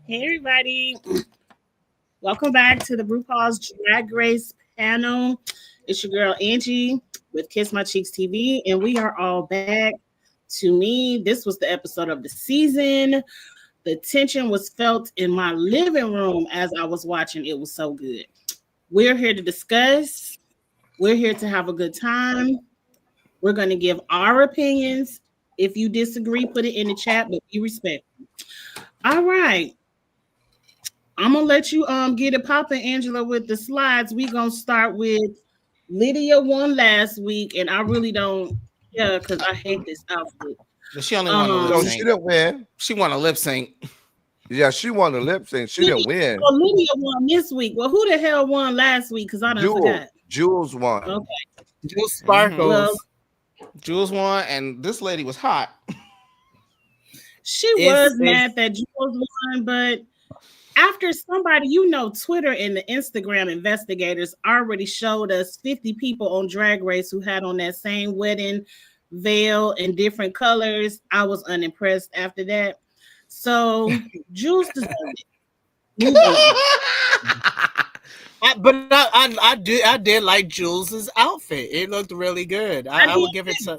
Hey everybody, welcome back to the RuPaul's Drag Race panel. It's your girl Angie with Kiss My Cheeks TV, and we are all back. To me, this was the episode of the season. The tension was felt in my living room as I was watching. It was so good. We're here to discuss. We're here to have a good time. We're going to give our opinions. If you disagree, put it in the chat, but be respectful. All right. I'm gonna let you get it popping, Angela, with the slides. We're gonna start with Lydia won last week, and I really don't because I hate this outfit. But she only won a lip No, sync. she didn't win. She won a lip sync. Yeah, she won the lip sync. She didn't win. Well, Lydia won this week. Well, who the hell won last week? Because I done forgot. Jules won. Okay. Jules Sparkles. Well, Jules won, and this lady was hot. She was mad that Jules won, but after somebody, Twitter and the Instagram investigators already showed us 50 people on Drag Race who had on that same wedding veil in different colors. I was unimpressed after that. So Jules deserved it. I did like Jules's outfit. It looked really good. I would give it to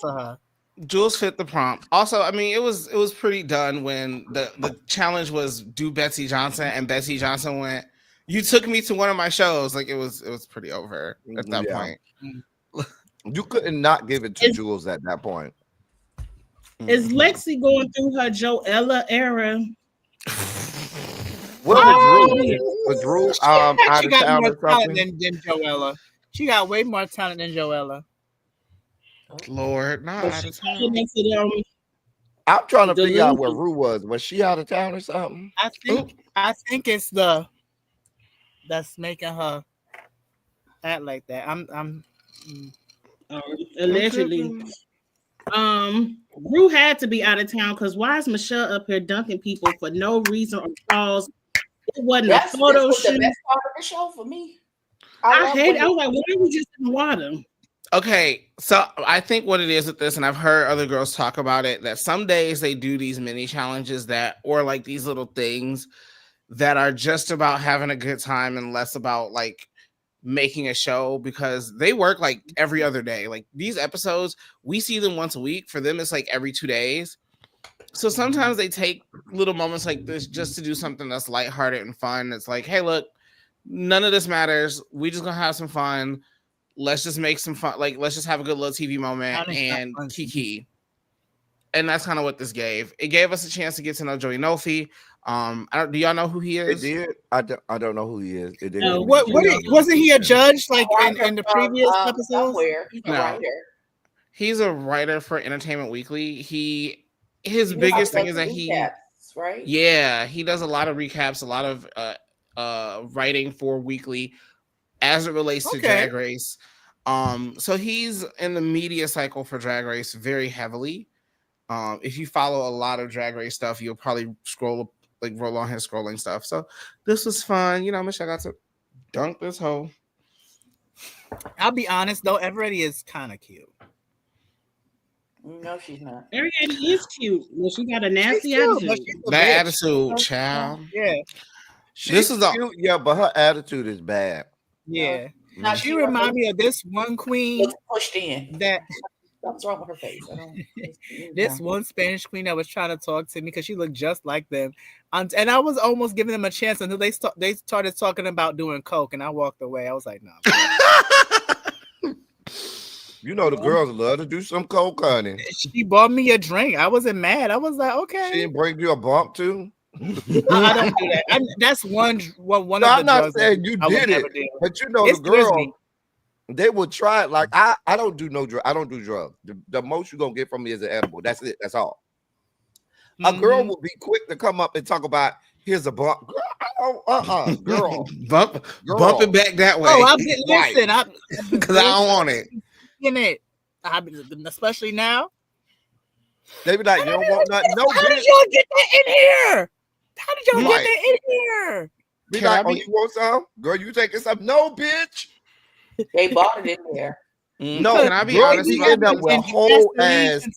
her. Jules fit the prompt. Also, I mean, it was pretty done when the challenge was do Betsy Johnson, and Betsy Johnson went, "You took me to one of my shows." Like it was pretty over at that point. You couldn't not give it to Jules at that point. Is Lexi going through her Joella era? What was Drew? Out She of got town more or something? talent than Joella. She got way more talent than Joella. Lord, not out of town. I'm trying to figure out where Rue was. Was she out of town or something? I think it's that's making her act like that. Allegedly. Rue had to be out of town because why is Michelle up here dunking people for no reason or cause? It wasn't a photo shoot. The best part of the show for me. I hate it. I was like, why are we just in the water? Okay, so I think what it is with this, and I've heard other girls talk about it, that some days they do these mini challenges or like these little things that are just about having a good time and less about like making a show, because they work like every other day. Like these episodes, we see them once a week. For them, it's like every 2 days. So sometimes they take little moments like this just to do something that's lighthearted and fun. It's like, hey, look, none of this matters. We just gonna have some fun. Let's just make some fun. Like, let's just have a good little TV moment and kiki. And that's kind of what this gave. It gave us a chance to get to know Joey Nofi. Do y'all know who he is? It did. I don't know who he is. It didn't. No, wasn't he a judge like in the previous episodes? He's a writer for Entertainment Weekly. His biggest thing is that right? Yeah, he does a lot of recaps, a lot of writing for Weekly as it relates to Drag Race. So he's in the media cycle for Drag Race very heavily. If you follow a lot of Drag Race stuff, you'll probably roll on his scrolling stuff. So this was fun. Michelle got to dunk this hoe. I'll be honest though, Eveready is kind of cute. No, she's not. Eveready is cute. Well, she got a nasty attitude. That attitude, child. Yeah. She's cute, yeah, but her attitude is bad. Yeah. Now she reminds me of this one queen pushed in. What's wrong with her face? This one Spanish queen that was trying to talk to me because she looked just like them, and I was almost giving them a chance until they started talking about doing coke, and I walked away. I was like, no. The girls love to do some coke, honey. She bought me a drink. I wasn't mad. I was like, okay. She didn't bring you a bump too. I don't do that. That's one. No, I'm not saying you did it, but the girl. They will try it. Like I don't do no drug. I don't do drugs. The most you're gonna get from me is an edible. That's it. That's all. A girl will be quick to come up and talk about here's a bump. Girl, bump it back that way. Oh, listen, because I don't want it. In it, especially now. They be like, you don't want nothing. No, how did y'all get that in here? How did y'all get that in here? Be like, oh, you want some? Girl, you taking some? No, bitch. They bought it in there. No, can I be honest? We end up with whole ass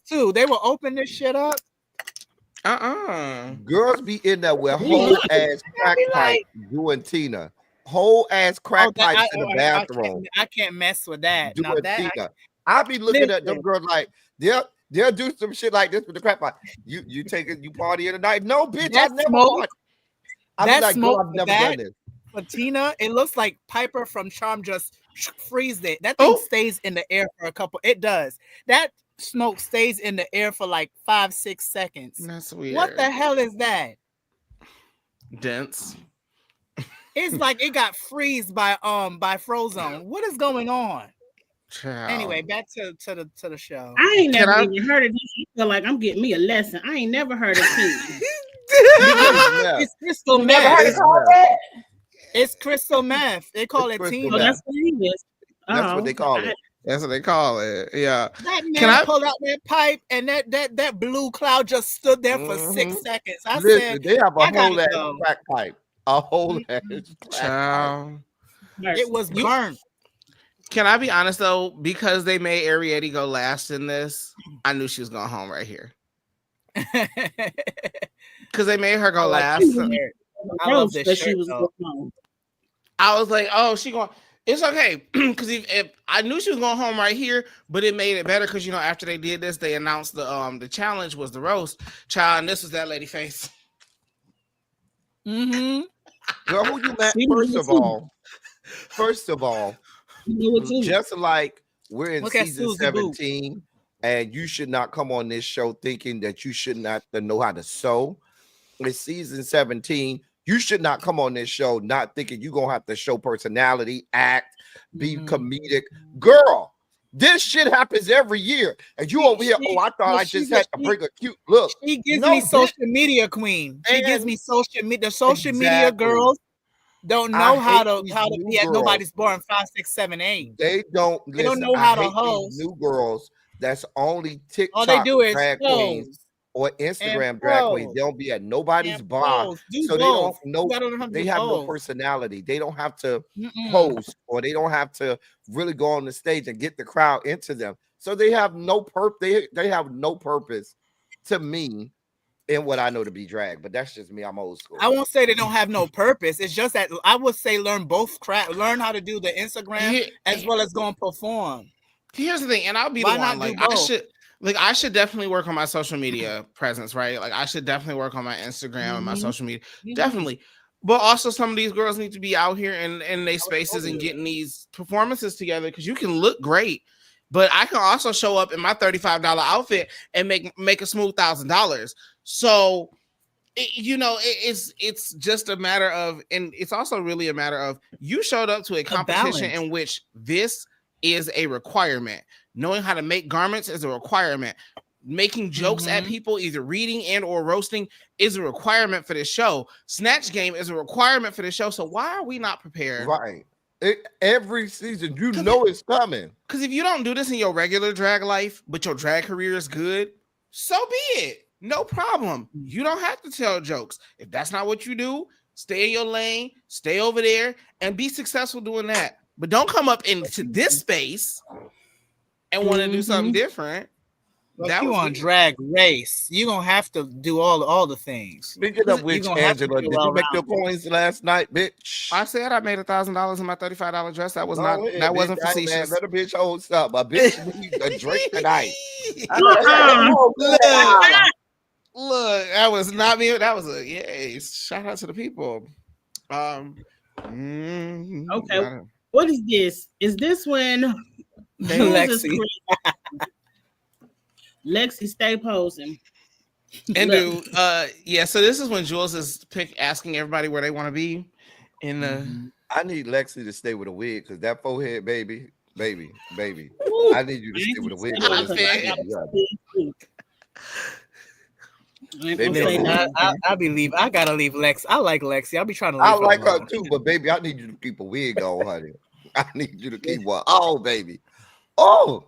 too. They will open this shit up. Girls be in there with whole ass crack pipe doing Tina. Whole ass crack pipes in the bathroom. I can't mess with that. Doing Tina. I be looking at them girls like they'll do some shit like this with the crack pipe. You take it, you party in the night. No, bitch, I never party. I'm like, girl, I've never done this. But Tina, it looks like Piper from Charm just freezed it. That thing stays in the air for a couple. It does. That smoke stays in the air for like 5-6 seconds. That's weird. What the hell is that? Dense. It's like it got freezed by Frozone. What is going on? Child. Anyway, back to the show. I ain't never even heard of this. I feel like I'm getting me a lesson. I ain't never heard of Tina. It's crystal meth. It's crystal meth. They call it Tina. Oh, that's what it is. That's what they call it. That's what they call it. Yeah. That man pulled out that pipe and that blue cloud just stood there for 6 seconds. Listen, they have a whole ass crack pipe. A whole ass child. It was burnt. Can I be honest though? Because they made Ariete go last in this, I knew she was going home right here. Because they made her go last. I love this shirt, I was like, oh, she going. It's okay because if I knew she was going home right here, but it made it better because after they did this, they announced the challenge was the roast child, and this was that lady face. Girl, who you met? First of all, just like we're in season 17, and you should not come on this show thinking that you should not know how to sew. It's season 17. You should not come on this show not thinking you're going to have to show personality, act, be comedic. Girl, this shit happens every year. And you over here, I thought I just had to bring a cute look. She gives me social media queen. She gives me social media. The social media girls don't know how to be at nobody's born 5, 6, 7, 8. They don't know how to host. New girls that's only TikTok all they do is drag queens or Instagram drag queens. They don't be at nobody's bar, so they don't know. They have no personality. They don't have to host, or they don't have to really go on the stage and get the crowd into them. So they have no purpose. They have no purpose to me in what I know to be drag. But that's just me. I'm old school. I won't say they don't have no purpose. It's just that I would say learn both learn how to do the Instagram as well as go and perform. Here's the thing, and I'll be the one. Like I should definitely work on my social media presence, right? Like I should definitely work on my Instagram and my social media, definitely. But also, some of these girls need to be out here in their spaces and getting these performances together because you can look great, but I can also show up in my $35 outfit and make a smooth $1,000. So, it's just a matter of, and it's also really a matter of you showed up to a competition in which this is a requirement. Knowing how to make garments is a requirement. Making jokes at people, either reading and or roasting, is a requirement for this show. Snatch Game is a requirement for this show. So why are we not prepared? Right. Every season, you know it's coming. Because if you don't do this in your regular drag life, but your drag career is good, so be it. No problem. You don't have to tell jokes. If that's not what you do, stay in your lane, stay over there, and be successful doing that. But don't come up into this space and want to do something different. That you on Drag Race, you're gonna have to do all the things. Speaking of which, Angela, did you make your coins last night, bitch? I said I made $1,000 in my $35 dress. That was wasn't facetious. Let a bitch hold stuff. My bitch needs a drink tonight. Look, that was not me. That was a yay. Shout out to the people. Okay. What is this? Is this when Lexi? Lexi, stay posing. And so this is when Jules is asking everybody where they want to be in the I need Lexi to stay with a wig because that forehead, baby. Ooh, I need you to stay with a wig. I'll be leaving. I gotta leave Lex. I like Lexi. I'll be trying to leave. I like her too, but baby, I need you to keep a wig on, honey. I need you to keep one. Oh, baby. Oh.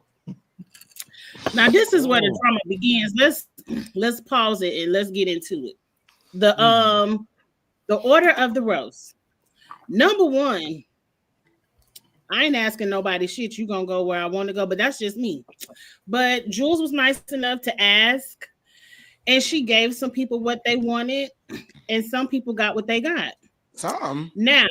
Now this is where the drama begins. Let's pause it and let's get into it. The order of the roast. Number one, I ain't asking nobody shit. You gonna go where I want to go, but that's just me. But Jules was nice enough to ask, and she gave some people what they wanted, and some people got what they got. Some. Now,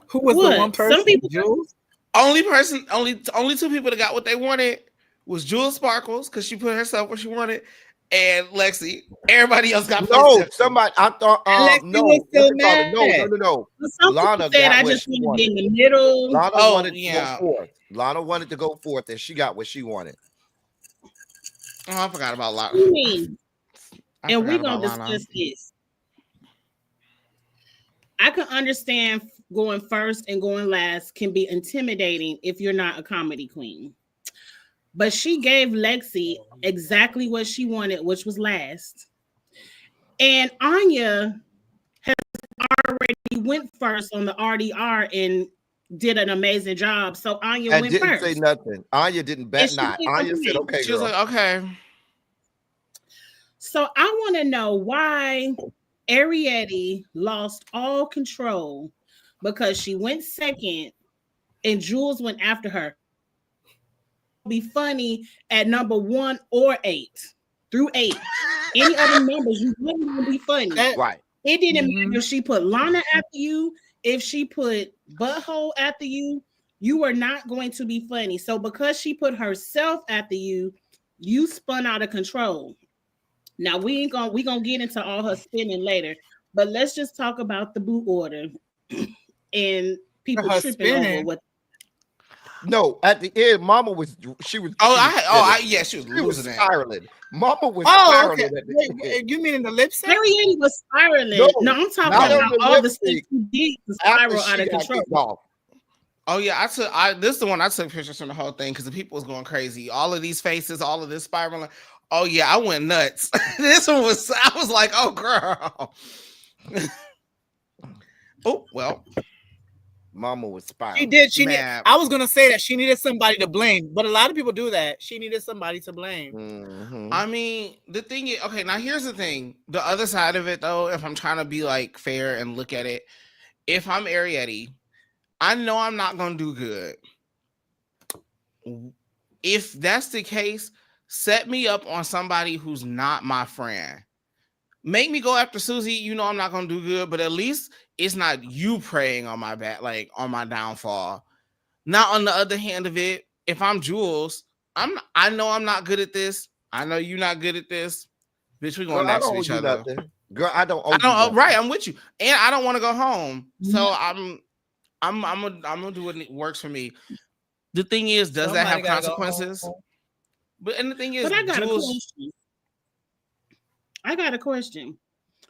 who was the one person? Some people. Jules. Only two people that got what they wanted was Jules Sparkles because she put herself where she wanted, and Lexi. Everybody else got somebody. I thought no. Lana said I just want to be in the middle. Lana wanted to go forth. Lana wanted to go forth, and she got what she wanted. Oh, I forgot about Lana. And we're gonna discuss this. I can understand going first and going last can be intimidating if you're not a comedy queen. But she gave Lexi exactly what she wanted, which was last. And Anya has already went first on the RDR and did an amazing job. So Anya went didn't first. Say nothing. Anya didn't bet not. Anya said, okay. She was like, okay. So I want to know why Ariette lost all control because she went second and Jules went after her. Be funny at number 1 or 8 through 8. Any other numbers, you wouldn't even be funny. Right. It didn't matter if she put Lana after you, if she put Butthole after you, you were not going to be funny. So because she put herself after you, you spun out of control. Now we gonna get into all her spinning later, but let's just talk about the boot order and people tripping over what. No, at the end, Mama was. She was spiraling. Mama was spiraling. Okay. Wait, you mean in the lip sync? Ariette was spiraling. No, I'm talking about all the things you did to spiral out of control. Oh yeah, this is the one I took pictures from the whole thing because the people was going crazy. All of these faces, all of this spiraling. Oh yeah, I went nuts. This one was. I was like, oh girl. Oh well. Mama was spiraling. She did. I was gonna say that she needed somebody to blame, but a lot of people do that. She needed somebody to blame. Mm-hmm. I mean, the thing is, okay. Now here's the thing. The other side of it, though, if I'm trying to be like fair and look at it, if I'm Ariette, I know I'm not gonna do good. If that's the case, set me up on somebody who's not my friend. Make me go after Susie. You know I'm not gonna do good, but at least it's not you preying on my back, like on my downfall. Now, on the other hand of it, if I'm Jules, I know I'm not good at this. I know you're not good at this. Bitch, we going next to each other. Girl, I don't. Right, I'm with you, and I don't want to go home. So I'm gonna do what works for me. The thing is, does that have consequences? But and the thing is, I got a question.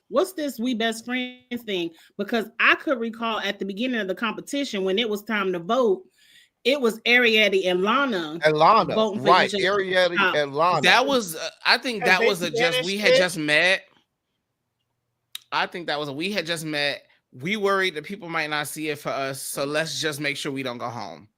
What's this we best friends thing? Because I could recall at the beginning of the competition when it was time to vote, it was Ariette and Lana. Right? Ariette and Lana. That was, I think that was we had just met. I think that was we had just met. We worried that people might not see it for us, so let's just make sure we don't go home.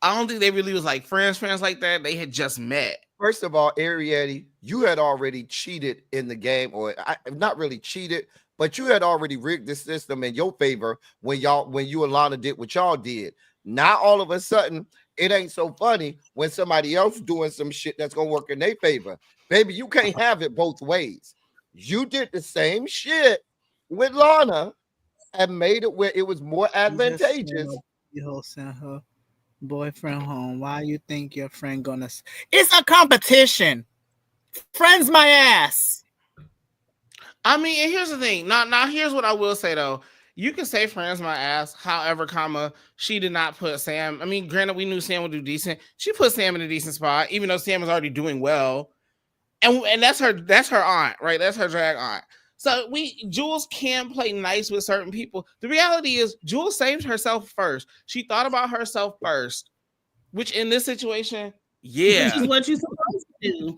I don't think they really was like friends like that. They had just met. First of all, Ariette, you had already cheated in the game, or not really cheated, but you had already rigged the system in your favor when you and Lana did what y'all did. Now all of a sudden, it ain't so funny when somebody else doing some shit that's gonna work in their favor. Baby, you can't have it both ways. You did the same shit with Lana and made it where it was more advantageous. You'll send her boyfriend home. Why you think your friend gonna? It's a competition. Friends my ass. I mean, and here's the thing. Now here's what I will say though. You can say friends my ass. However, she did not put Sam. I mean, granted, we knew Sam would do decent. She put Sam in a decent spot, even though Sam was already doing well. And that's her aunt, right? That's her drag aunt. So Jules can play nice with certain people. The reality is Jules saved herself first. She thought about herself first, which in this situation, yeah. Which is what you're supposed to do.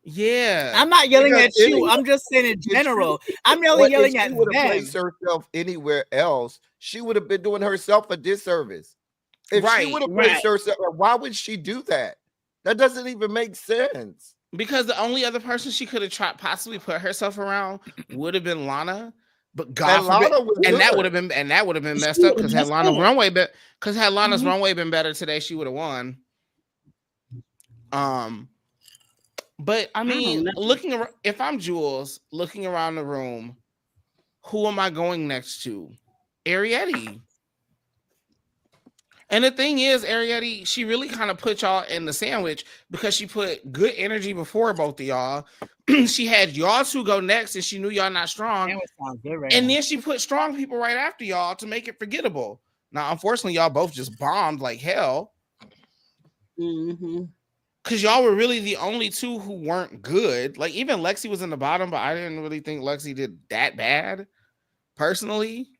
Yeah. I'm not yelling at you. I'm just saying in general. I'm yelling at them. If she would have placed herself anywhere else, she would have been doing herself a disservice. If she would have placed herself, why would she do that? That doesn't even make sense. Because the only other person she could have possibly put herself around would have been Lana. But God forbid, and that would have been messed up because had Lana's runway been better today, she would have won. But I mean, looking around, if I'm Jules, looking around the room, who am I going next to? Ariete. And the thing is, Ariete, she really kind of put y'all in the sandwich because she put good energy before both of y'all. She had y'all two go next, and she knew y'all not strong. And then she put strong people right after y'all to make it forgettable. Now, unfortunately, y'all both just bombed like hell. Because y'all were really the only two who weren't good. Like, even Lexi was in the bottom, but I didn't really think Lexi did that bad, personally.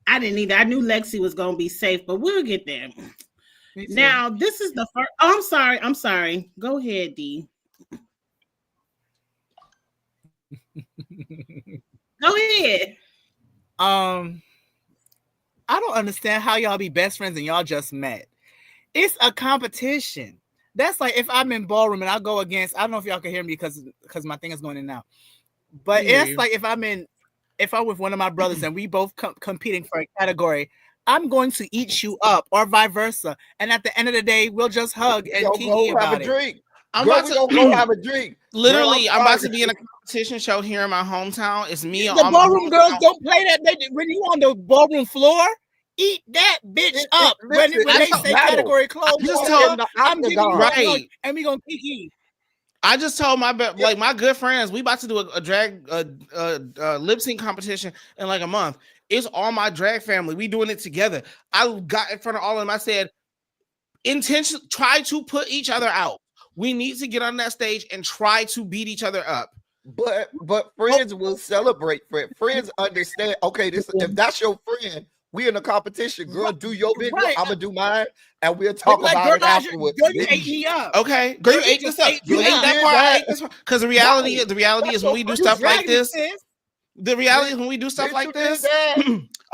I didn't either. I knew Lexi was going to be safe, but we'll get there. Now, this is the first. Oh, I'm sorry. Go ahead, D. Go ahead. I don't understand how y'all be best friends and y'all just met. It's a competition. That's like if I'm in ballroom and I go against, I don't know if y'all can hear me because my thing is going in now. But it's like if I'm with one of my brothers and we both competing for a category, I'm going to eat you up or vice versa. And at the end of the day, we'll just hug and kiki about it. I'm about to go have a drink. Literally, I'm about to be in a competition show here in my hometown. It's me. The ballroom girls don't play that. When you on the ballroom floor, eat that bitch up. When they say category close, I'm giving you right, and we gonna kiki. I just told my good friends we about to do a drag lip sync competition in like a month. It's all my drag family. We doing it together. I got in front of all of them. I said, try to put each other out. We need to get on that stage and try to beat each other up. But friends will celebrate. Friends understand. Okay, if that's your friend, we in a competition. Girl, do your video. I'm gonna do mine, and we'll talk about it afterwards. Girl, you ate me up. Okay, girl, you ate this up. You ate that part. I ate this part. Because the reality is when we do stuff like this. The reality is when we do stuff like this.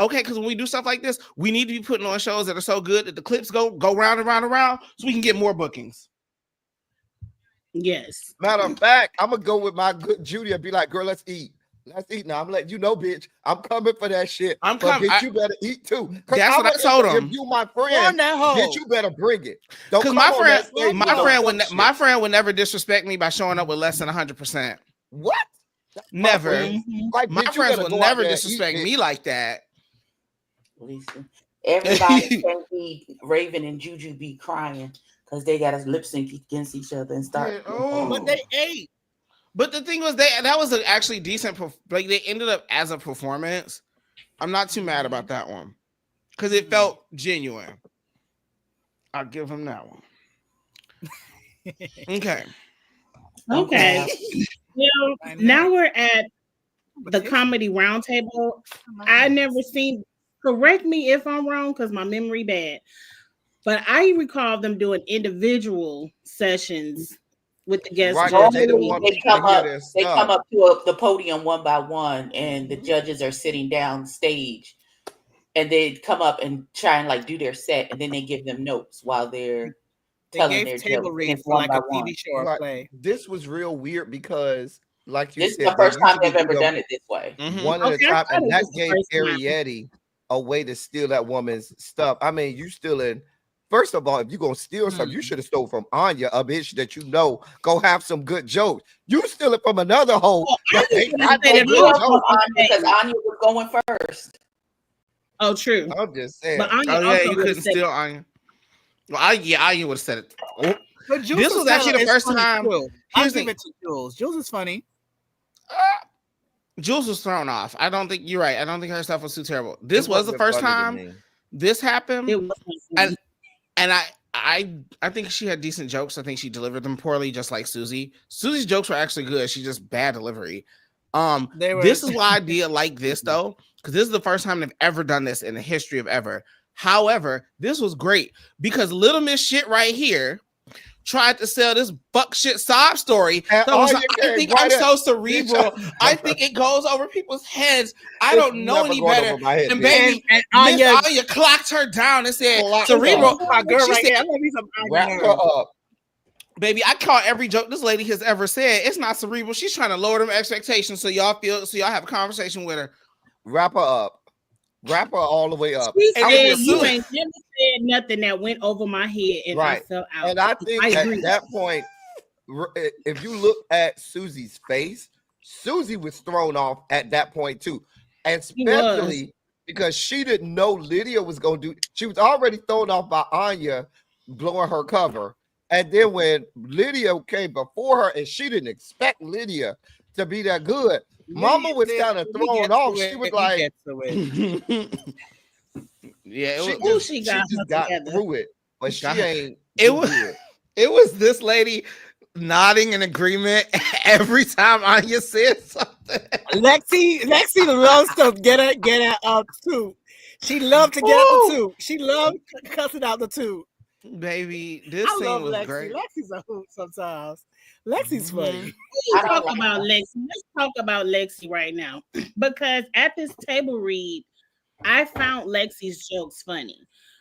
Okay, because when we do stuff like this, we need to be putting on shows that are so good that the clips go round and round and round, so we can get more bookings. Yes. Matter of fact, I'm gonna go with my good Judy and be like, "Girl, let's eat. Let's eat now." I'm letting you know, bitch. I'm coming for that shit. I'm coming. Bitch, you better eat too. That's what I told him. If you my friend, bitch, you better bring it. Because my friend would never disrespect me by showing up with less than 100%. What? Never. Like, my friends would never disrespect me like that. Everybody can be Raven and Juju be crying because they got us lip sync against each other and start. But they ate. But the thing was, that was actually decent. Like, they ended up as a performance. I'm not too mad about that one because it felt genuine. I'll give him that one. Okay. Well, now we're at the comedy roundtable. I never seen. Correct me if I'm wrong, because my memory bad. But I recall them doing individual sessions with the guests. Right, they come up to the podium one by one, and the judges are sitting down stage, and they come up and try and like do their set, and then they give them notes while they're telling their table reads for like a TV show or play. This was real weird because, like you said, this is the first time they've ever done it this way. One at a time, and that gave Ariete a way to steal that woman's stuff. I mean, you stealing. First of all, if you're gonna steal something, you should have stole from Anya, a bitch that you know go have some good jokes. You steal it from another hoe. Because Anya was going first. Oh, true. I'm just saying. But Anya you couldn't steal Anya. Well, Anya would have said it. But this was actually the first time. I'll give it to Jules. Jules is funny. Jules was thrown off. I don't think you're right. I don't think her stuff was too terrible. This was the first time this happened. It was. And I think she had decent jokes. I think she delivered them poorly, just like Susie. Susie's jokes were actually good. She's just bad delivery. This is why I did like this though, because this is the first time they've ever done this in the history of ever. However, this was great because Little Miss Shit right here tried to sell this buck shit sob story. So I think I'm so cerebral. I think it goes over people's heads. I don't know any better. And baby, Miss Anya clocked her down and said, cerebral. My girl right here. Wrap her up. Baby, I caught every joke this lady has ever said. It's not cerebral. She's trying to lower them expectations so y'all have a conversation with her. Wrap her up. Wrap her all the way up. She said, you ain't never said nothing that went over my head, and I fell out. And I think at that point, if you look at Susie's face, Susie was thrown off at that point too, and especially because she didn't know Lydia was going to do. She was already thrown off by Anya blowing her cover, and then when Lydia came before her, and she didn't expect Lydia to be that good. Mama was kind of thrown off. She was like, yeah, she just got through it, but she ain't. It was this lady nodding in agreement every time Anya said something. Lexi loves to get her up too. She loved to get up the two. She loved cussing out the two. Baby, this scene was Lexi. great. Lexi's a hoot sometimes. Lexi's funny. Let's talk about Lexi right now, because at this table read, I found Lexi's jokes funny.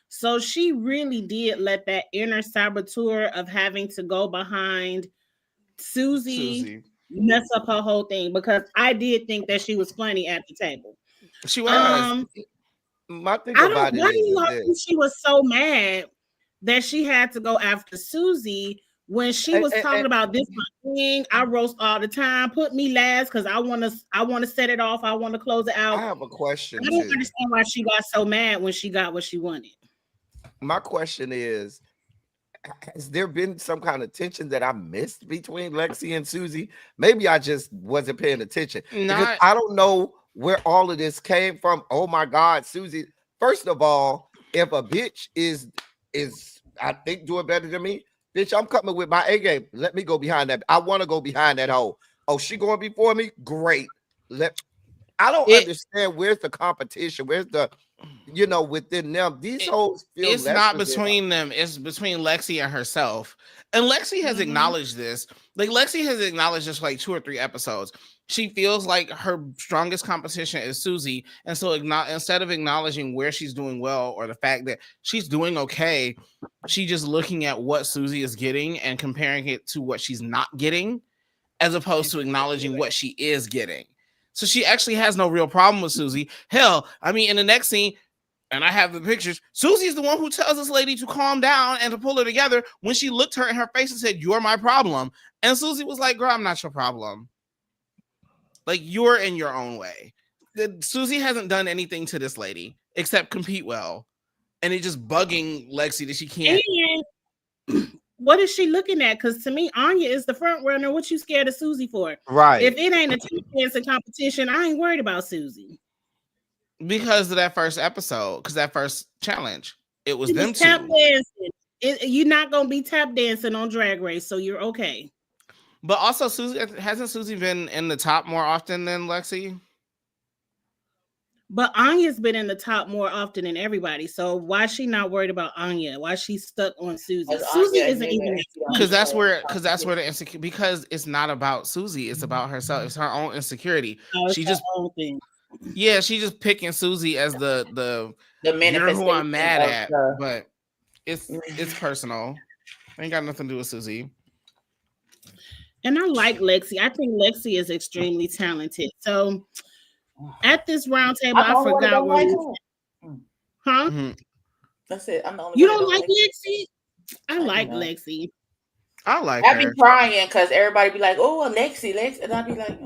So she really did let that inner saboteur of having to go behind Susie mess up her whole thing, because I did think that she was funny at the table. She was. My thing about it is she was so mad that she had to go after Susie when she was talking about this thing. I roast all the time. Put me last because I want to set it off. I want to close it out. I have a question. I don't understand why she got so mad when she got what she wanted. My question is, has there been some kind of tension that I missed between Lexi and Susie? Maybe I just wasn't paying attention. Because I don't know where all of this came from. Oh my God, Susie. First of all, if a bitch is I think doing better than me, bitch, I'm coming with my A game. Let me go behind that. I want to go behind that hole. Oh, she going before me? Great. I don't understand where's the competition. Where's the, within them. These hoes feel it's not between them. It's between Lexi and herself. And Lexi has acknowledged this. Like Lexi has acknowledged this for like 2 or 3 episodes. She feels like her strongest competition is Susie. And so instead of acknowledging where she's doing well or the fact that she's doing okay, she's just looking at what Susie is getting and comparing it to what she's not getting, as opposed to acknowledging what she is getting. So she actually has no real problem with Susie. Hell, I mean, in the next scene, and I have the pictures, Susie's the one who tells this lady to calm down and to pull her together when she looked her in her face and said, "You're my problem." And Susie was like, "Girl, I'm not your problem. Like, you're in your own way." Susie hasn't done anything to this lady except compete well. And it's just bugging Lexi that she can't. And what is she looking at? Because to me, Anya is the front runner. What you scared of Susie for? Right. If it ain't a two-dancing competition, I ain't worried about Susie. Because of that first episode, because that first challenge, it was them tap two. Dancing. You're not going to be tap dancing on Drag Race, so you're okay. But also, hasn't Susie been in the top more often than Lexi? But Anya's been in the top more often than everybody. So why is she not worried about Anya? Why is she stuck on Susie? Susie isn't even because that's where the insecurity. Because it's not about Susie. It's about herself. It's her own insecurity. She just own thing. Yeah, she just picking Susie as the you're who I'm mad at. But it's personal. Ain't got nothing to do with Susie. And I like Lexi. I think Lexi is extremely talented. So at this round table, I forgot where huh? Mm-hmm. That's it. I'm the only you don't like Lexi? I like Lexi. I like her. I be crying because everybody be like, "Oh, Lexi," and I be like,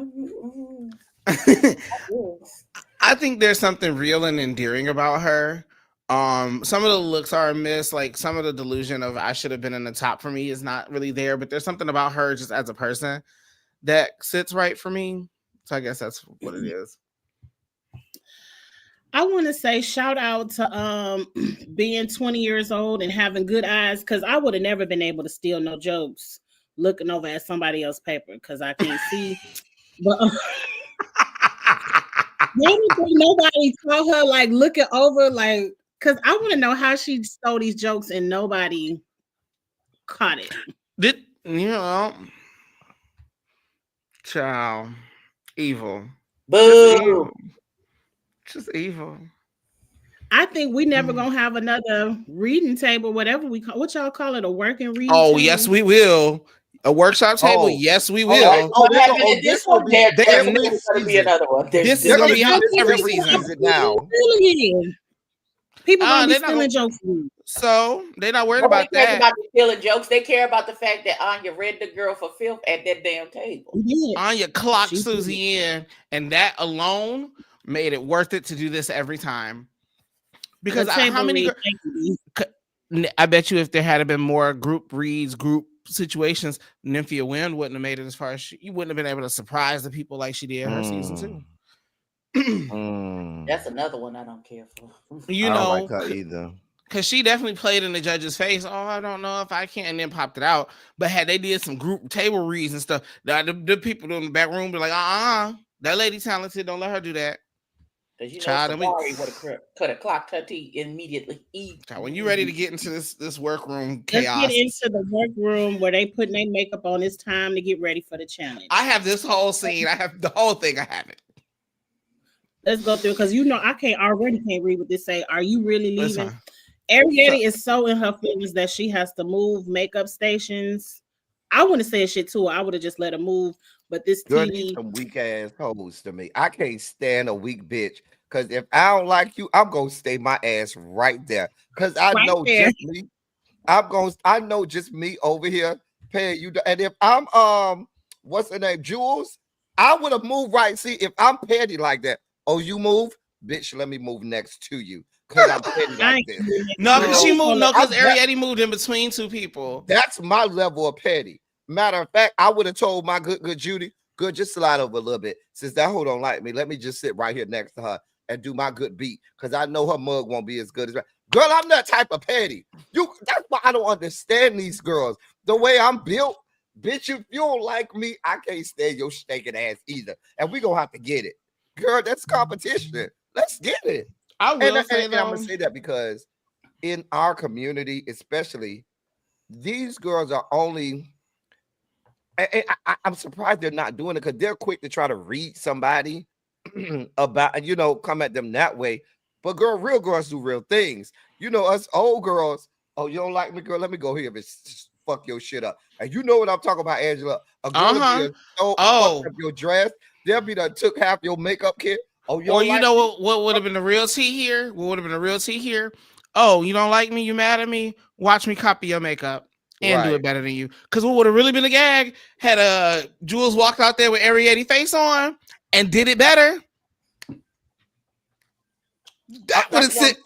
I think there's something real and endearing about her. Some of the looks are a miss, like some of the delusion of I should have been in the top for me is not really there, but there's something about her just as a person that sits right for me. So I guess that's what it is. I want to say shout out to being 20 years old and having good eyes, because I would have never been able to steal no jokes looking over at somebody else's paper because I can't see. But nobody saw her like looking over, like, because I want to know how she stole these jokes and nobody caught it. Did you know? Child, evil. Boo. Just evil. I think we never gonna have another reading table, whatever we call. What y'all call it? A working reading? Oh, table? yes, we will. A workshop table? Yes, we will. This one, there's going to be another one. This is going to be out every season now. People gonna be stealing jokes. So they're not worried about that. About the stealing jokes. They care about the fact that Anya read the girl for filth at that damn table. Yeah. Anya clocked Susie in, and that alone made it worth it to do this every time. Because how many? I bet you if there had been more group reads, group situations, Nymphia Wind wouldn't have made it as far as you wouldn't have been able to surprise the people like she did her season 2. That's another one I don't care for. You I know, don't like her either. Because she definitely played in the judge's face. Oh, I don't know if I can, and then popped it out. But had they did some group table reads and stuff, the people in the back room be like, that lady talented. Don't let her do that. Because you know, Samari could have clocked her teeth immediately. Child, when you ready to get into this workroom chaos, let's get into the workroom where they putting their makeup on. It's time to get ready for the challenge. I have this whole scene. I have the whole thing. I have it. Let's go through, because I already can't read what this say. Are you really leaving? Ariette is so in her feelings that she has to move makeup stations. I wouldn't say shit too. I would have just let her move. But this TV, some weak ass hoes to me. I can't stand a weak bitch. Because if I don't like you, I'm gonna stay my ass right there. Because I know just me. I know just me over here paying you. And if I'm what's her name, Jules, I would have moved right. See, if I'm petty like that, oh, you move, bitch, let me move next to you. Because I'm petty like this. No, because she moved. No, because Ariette moved in between two people. That's my level of petty. Matter of fact, I would have told my good Judy, good, just slide over a little bit. Since that hoe don't like me, let me just sit right here next to her and do my good beat, because I know her mug won't be as good as girl. I'm that type of petty. That's why I don't understand these girls. The way I'm built, bitch. If you don't like me, I can't stand your stinking ass either. And we gonna have to get it, girl. That's competition. Let's get it. I'm gonna say that because in our community, especially, these girls are only. I'm surprised they're not doing it, because they're quick to try to read somebody about, come at them that way. But girl, real girls do real things. Us old girls, oh, you don't like me, girl? Let me go here and fuck your shit up. And you know what I'm talking about, Angela. A girl fuck up your dress. They'll be done took half your makeup kit. Oh, what would have been the real tea here? What would have been the real tea here? Oh, you don't like me? You mad at me? Watch me copy your makeup and do it better than you. Because what would have really been a gag had Jules walked out there with Ariette face on and did it better. That would have said,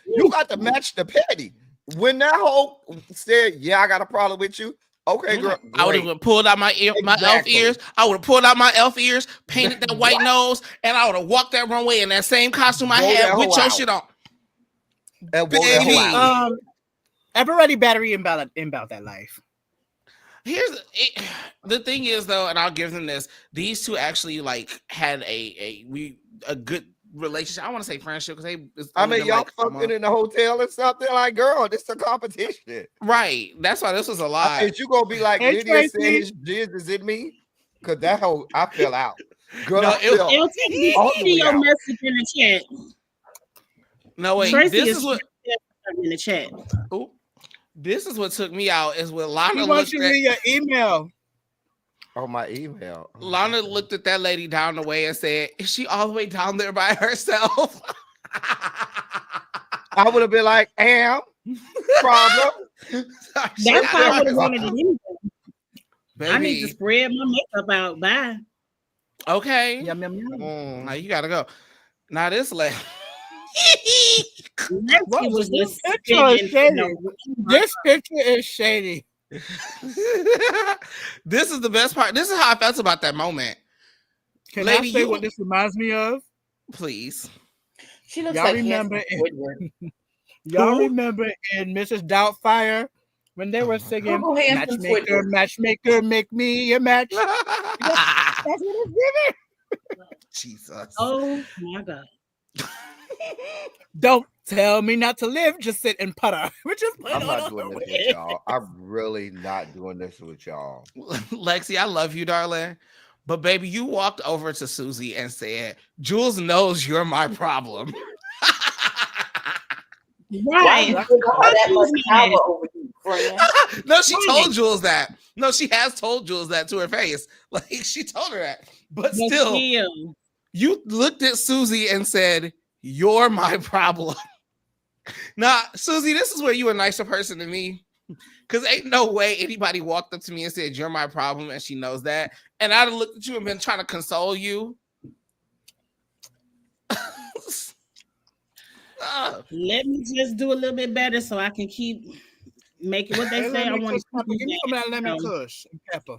you got to match the petty. When that hoe said, "Yeah, I got a problem with you," okay, girl. I would have pulled out my elf ears. I would have pulled out my elf ears, painted that white nose, and I would have walked that runway in that same costume I had with your shit on. Baby, ever ready battery about that life. The thing is though, and I'll give them this: these two actually had a good relationship. I want to say friendship, because y'all fucking in the hotel or something. Like, girl, this is a competition, right? That's why this was a lie. You gonna be like, Lydia said his jizz is in me? Because that whole I fell out. Girl, it'll take your message in the chat. No wait, Tracy this is what in the chat. Ooh, this is what took me out. Is what Lana looked at your email. Oh, my email. Lana looked at that lady down the way and said, "Is she all the way down there by herself?" I would have been like, problem. That's how I would have wanted it anyway. I need to spread my makeup out. Bye. Okay. Yum. Now you gotta go. Now this lady. This picture is shady. This is the best part. This is how I felt about that moment. Can I say what this reminds me of? Please. She looks y'all like remember Woodward. Y'all remember in Mrs. Doubtfire when they were singing "Matchmaker, Matchmaker, make me a match." That's what it's giving. Jesus. Oh my God. Don't tell me not to live. Just sit and putter. We're just I'm not doing this with y'all. I'm really not doing this with y'all. Lexi, I love you, darling. But baby, you walked over to Susie and said, Jules knows you're my problem. Right. No, she told Jules that. No, she has told Jules that to her face. Like, she told her that. But still, you looked at Susie and said, you're my problem. Now, Susie, this is where you're a nicer person than me. Because ain't no way anybody walked up to me and said, you're my problem, and she knows that. And I'd have looked at you and been trying to console you. Let me just do a little bit better so I can keep making what they say. I want to give me some of that lemon kush and pepper.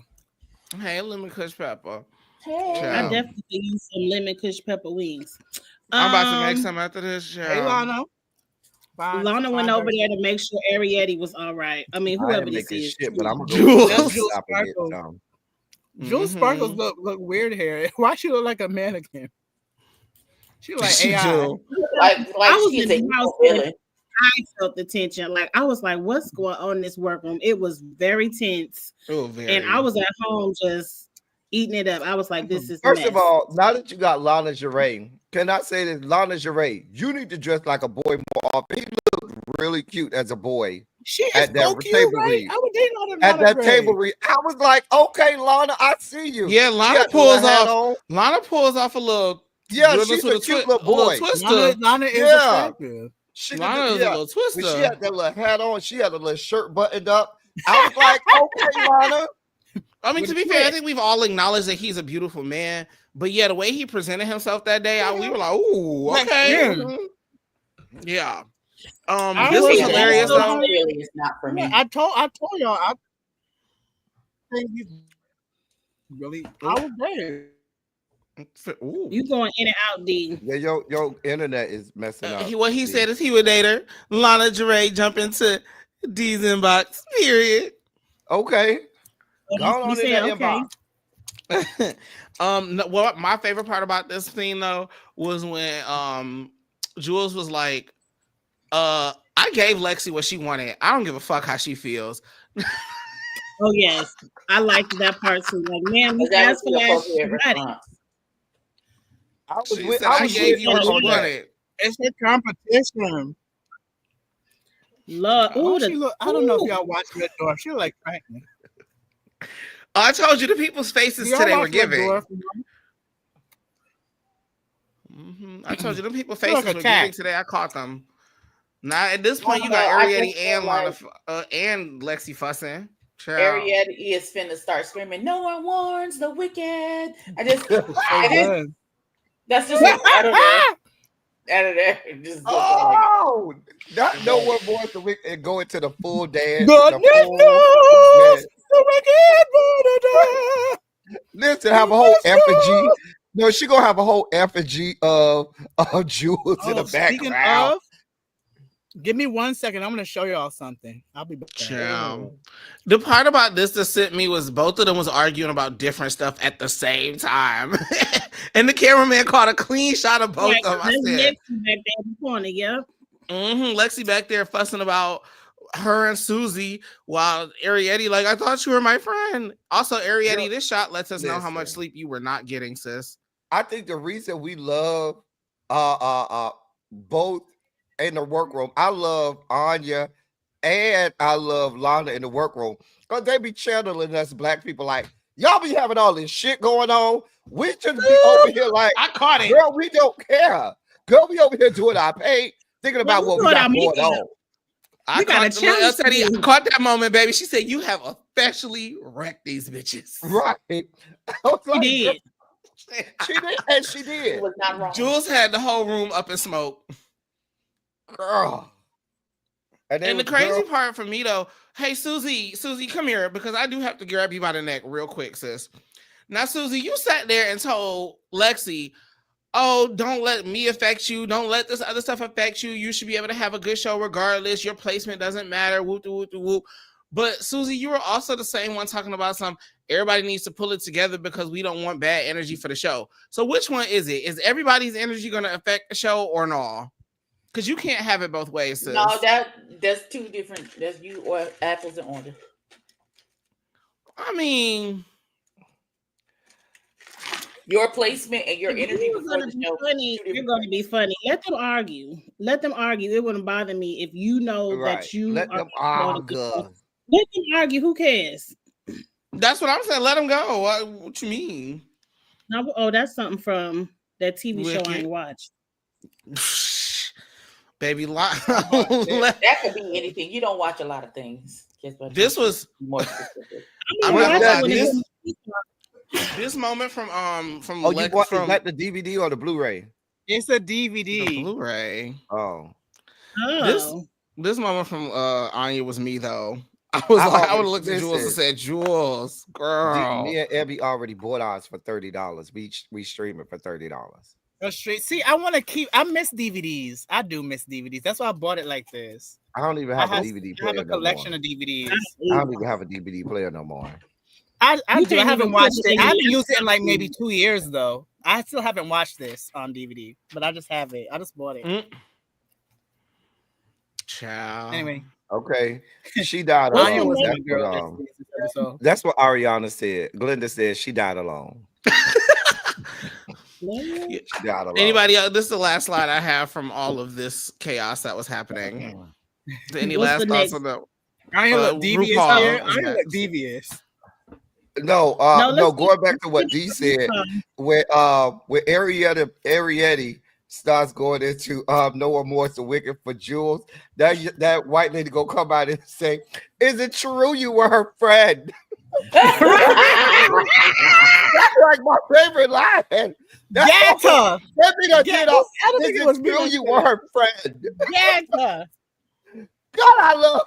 Hey, lemon kush pepper. Hey. I definitely use some lemon kush pepper wings. I'm about to make some after this. Hey, Lana. Lana went over there to make sure Arietti was all right. I mean, whoever this is. Shit, but I'm gonna go Jules Sparkles. Jules Sparkles look weird hair. Why she look like a mannequin? She like AI. Like I was in the house. I felt the tension. Like I was like, "What's going on in this workroom?" It was very tense, and I was at home just eating it up. I was like, "This is." First of all, now that you got Lana Jarre, can I say this? Lana Jarre, you need to dress like a boy more often. He looked really cute as a boy. She is so cute, right? I would date on at that table read. I was like, "Okay, Lana, I see you." Yeah, Lana pulls off. Lana pulls off a little. Yeah, she's a cute little boy. Lana is attractive. Lana is a little twister. When she had that little hat on. She had a little shirt buttoned up. I was like, okay, Lana. I mean, to be fair, I think we've all acknowledged that he's a beautiful man. But yeah, the way he presented himself that day, we were like, ooh, okay. Yeah. This was hilarious though. Really, it's not for me. I told y'all. I think he's really. I was there. Ooh. You going in and out, D. Yeah, your internet is messing up. What he said is he would date her. Lana Jarre jump into D's inbox. Period. Okay. Go on in that inbox. What my favorite part about this thing though was when Jules was like, I gave Lexi what she wanted. I don't give a fuck how she feels. Oh yes, I liked that part too. Like, man, we asked for that. I gave you what you wanted. It's a competition. Love. Ooh, I don't know if y'all watched Red Dwarf. She look like pregnant. I told you the people's faces today were giving. I told you the people's faces were giving today. I caught them. Now at this point, you got Arietti and Lana and Lexi fussing. Arietti is finna start screaming, "No one warns the wicked." That's just out of there. Just no one wants the wicked and go into the full dance. Listen, have a whole effigy. No, she gonna have a whole effigy of Jules in the background. Give me 1 second. I'm gonna show y'all something. I'll be back. The part about this that sent me was both of them was arguing about different stuff at the same time, and the cameraman caught a clean shot of both of them. I said, Lexi back there in the corner, yeah. Lexi back there fussing about her and Susie, while Arietti like, I thought you were my friend. Also, Arietti, this shot lets us know how much sleep you were not getting, sis. I think the reason we love both in the workroom, I love Anya and I love Lana in the workroom, because they be channeling us black people like, y'all be having all this shit going on. We should be over here like, I caught it. Girl, we don't care. Girl, we over here doing our pay, thinking about what we got going on. I caught that moment, baby. She said, you have officially wrecked these bitches. Right. Like, she did. She did, and she did. It was not wrong. Jules had the whole room up in smoke. Girl. And the crazy part for me though, hey Susie, come here, because I do have to grab you by the neck real quick, sis. Now, Susie, you sat there and told Lexi, oh, don't let me affect you. Don't let this other stuff affect you. You should be able to have a good show regardless. Your placement doesn't matter. Whoop, whoop, whoop, whoop. But Susie, you were also the same one talking about everybody needs to pull it together because we don't want bad energy for the show. So which one is it? Is everybody's energy going to affect the show or no? Because you can't have it both ways, sis. No, that's two different. That's you or apples and oranges. I mean, your placement and your energy before the show. You're going to be funny. Let them argue. It wouldn't bother me if you know that you let them argue. Let them argue. Who cares? That's what I'm saying. Let them go. What you mean? No, oh, that's something from that TV show I ain't watched. Baby, that could be anything. You don't watch a lot of things. This was more specific. This moment from oh, you bought the DVD or the Blu-ray? It's a DVD. The Blu-ray. Oh. This moment from Anya was me though. I would have looked at Jules and said, Jules, girl. Me and Abby already bought ours for $30. We stream it for $30. See, I miss DVDs. I do miss DVDs. That's why I bought it like this. I don't even have a DVD player. I have a collection of DVDs. I don't even have a DVD player no more. I haven't watched it. I haven't used it in like maybe 2 years though. I still haven't watched this on DVD, but I just have it. I just bought it. Ciao. Anyway. Okay. She died alone. That's what Ariana said. Glenda said she died alone. Anybody else? This is the last slide I have from all of this chaos that was happening. Any last thoughts on that? I look devious here. I look devious. No, going back to what D said, where Arietti starts going into no remorse or wicked for Jules, that white lady gonna come out and say, "Is it true you were her friend?" That's like my favorite line. That's that thing I did off. Is it true you were her friend? Yeah. God, I love.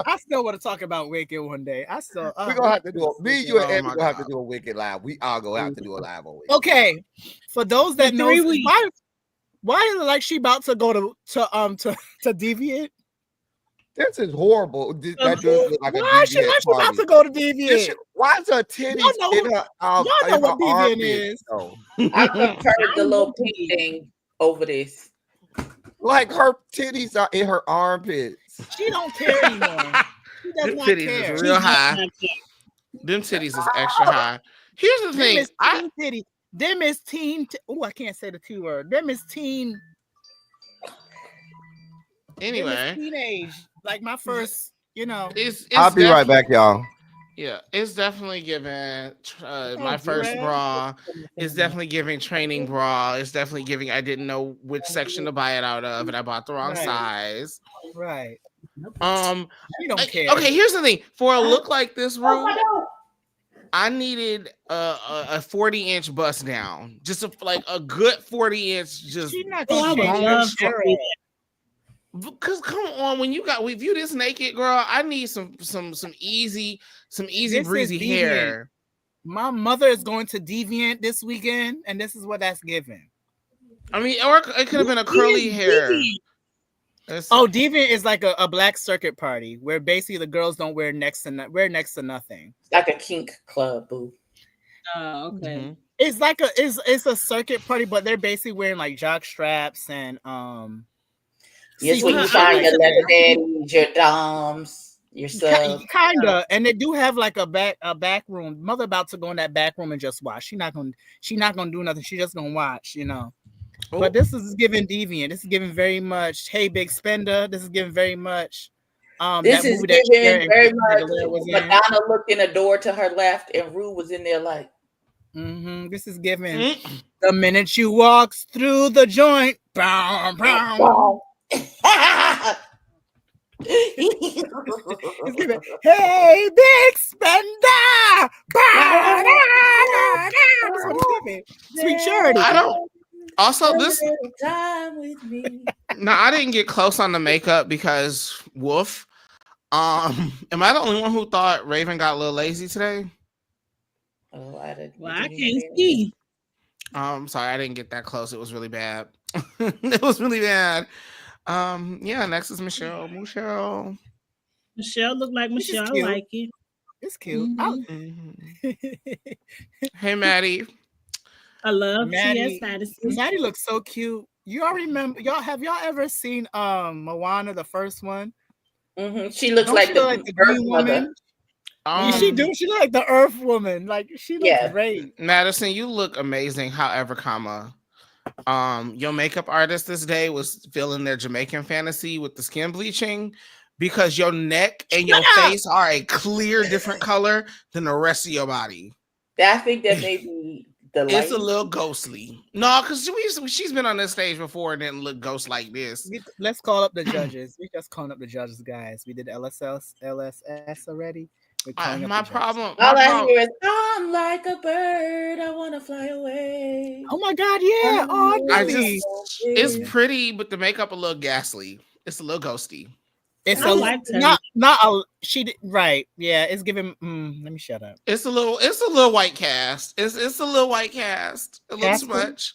I still want to talk about Wicked one day. We're gonna have to do it. Me, you, and Andy gonna have to do a Wicked live. We are gonna have to do a live on Wicked. Okay, for those that know, why is it like she about to go to Deviant? This is horrible. Why is she about to go to Deviant? Why is her titties in her y'all know what Deviant is? I prefer the little pink thing over this. Like her titties are in her armpits. She don't care anymore. She does not care. Is real high. Them titties is extra high. Here's the thing. Them is teen. I can't say the T word. Them is teen. Anyway, teenage. Like my first, It's I'll be right back, y'all. Yeah, it's definitely giving my first bra. It's definitely giving training bra. It's definitely giving I didn't know which section to buy it out of, and I bought the wrong size. Right. You don't care. Okay, here's the thing. For a look like this, Rue, I needed a 40-inch bust down. Just a good 40-inch. Just because come on, we view this naked girl, I need some easy breezy hair. My mother is going to Deviant this weekend, and this is what that's given. I mean, or it could have been a curly hair. Deviant is like a black circuit party where basically the girls don't wear next to nothing. Like a kink club, boo. Oh, okay. Mm-hmm. It's like it's a circuit party, but they're basically wearing like jock straps and Yes, when you find your leather daddies, your doms, your stuff. Kinda, and they do have like a back room. Mother about to go in that back room and just watch. She's not gonna do nothing. She just gonna watch, Ooh. But this is giving Deviant. This is giving very much. Hey, Big Spender. This is giving very much. This is giving very much. Madonna looked in a door to her left, and Rue was in there like. Mm-hmm. This is giving. The minute you walks through the joint, bow, bow. It's giving, hey, Big Spender! Sweet Charity. I don't. Also, this. No, I didn't get close on the makeup because woof. Am I the only one who thought Raven got a little lazy today? Oh, I didn't. Well, I can't see. Sorry, I didn't get that close. It was really bad. It was really bad. Yeah, next is Michelle. Michelle looked like Michelle. I like it. It's cute. Mm-hmm. Hey, Maddie. I love Maddie. Maddie looks so cute. Y'all remember? Have y'all ever seen Moana, the first one? Mm-hmm. She looks like the Earth Woman. She look like the Earth Woman. Like she looks great. Madison, you look amazing. However, your makeup artist this day was feeling their Jamaican fantasy with the skin bleaching because your neck and your face are a clear different color than the rest of your body. I think that may be the light. It's a little ghostly. No, because she's been on this stage before and didn't look ghost like this. Let's call up the judges. We just calling up the judges, guys. We did LSS already. My problem. All I hear is, I'm like a bird. I want to fly away. Oh my God, yeah. It's pretty, but the makeup a little ghastly. It's a little ghosty. It's right. Yeah, it's giving. Let me shut up. It's a little white cast. It's a little white cast. A little smudge.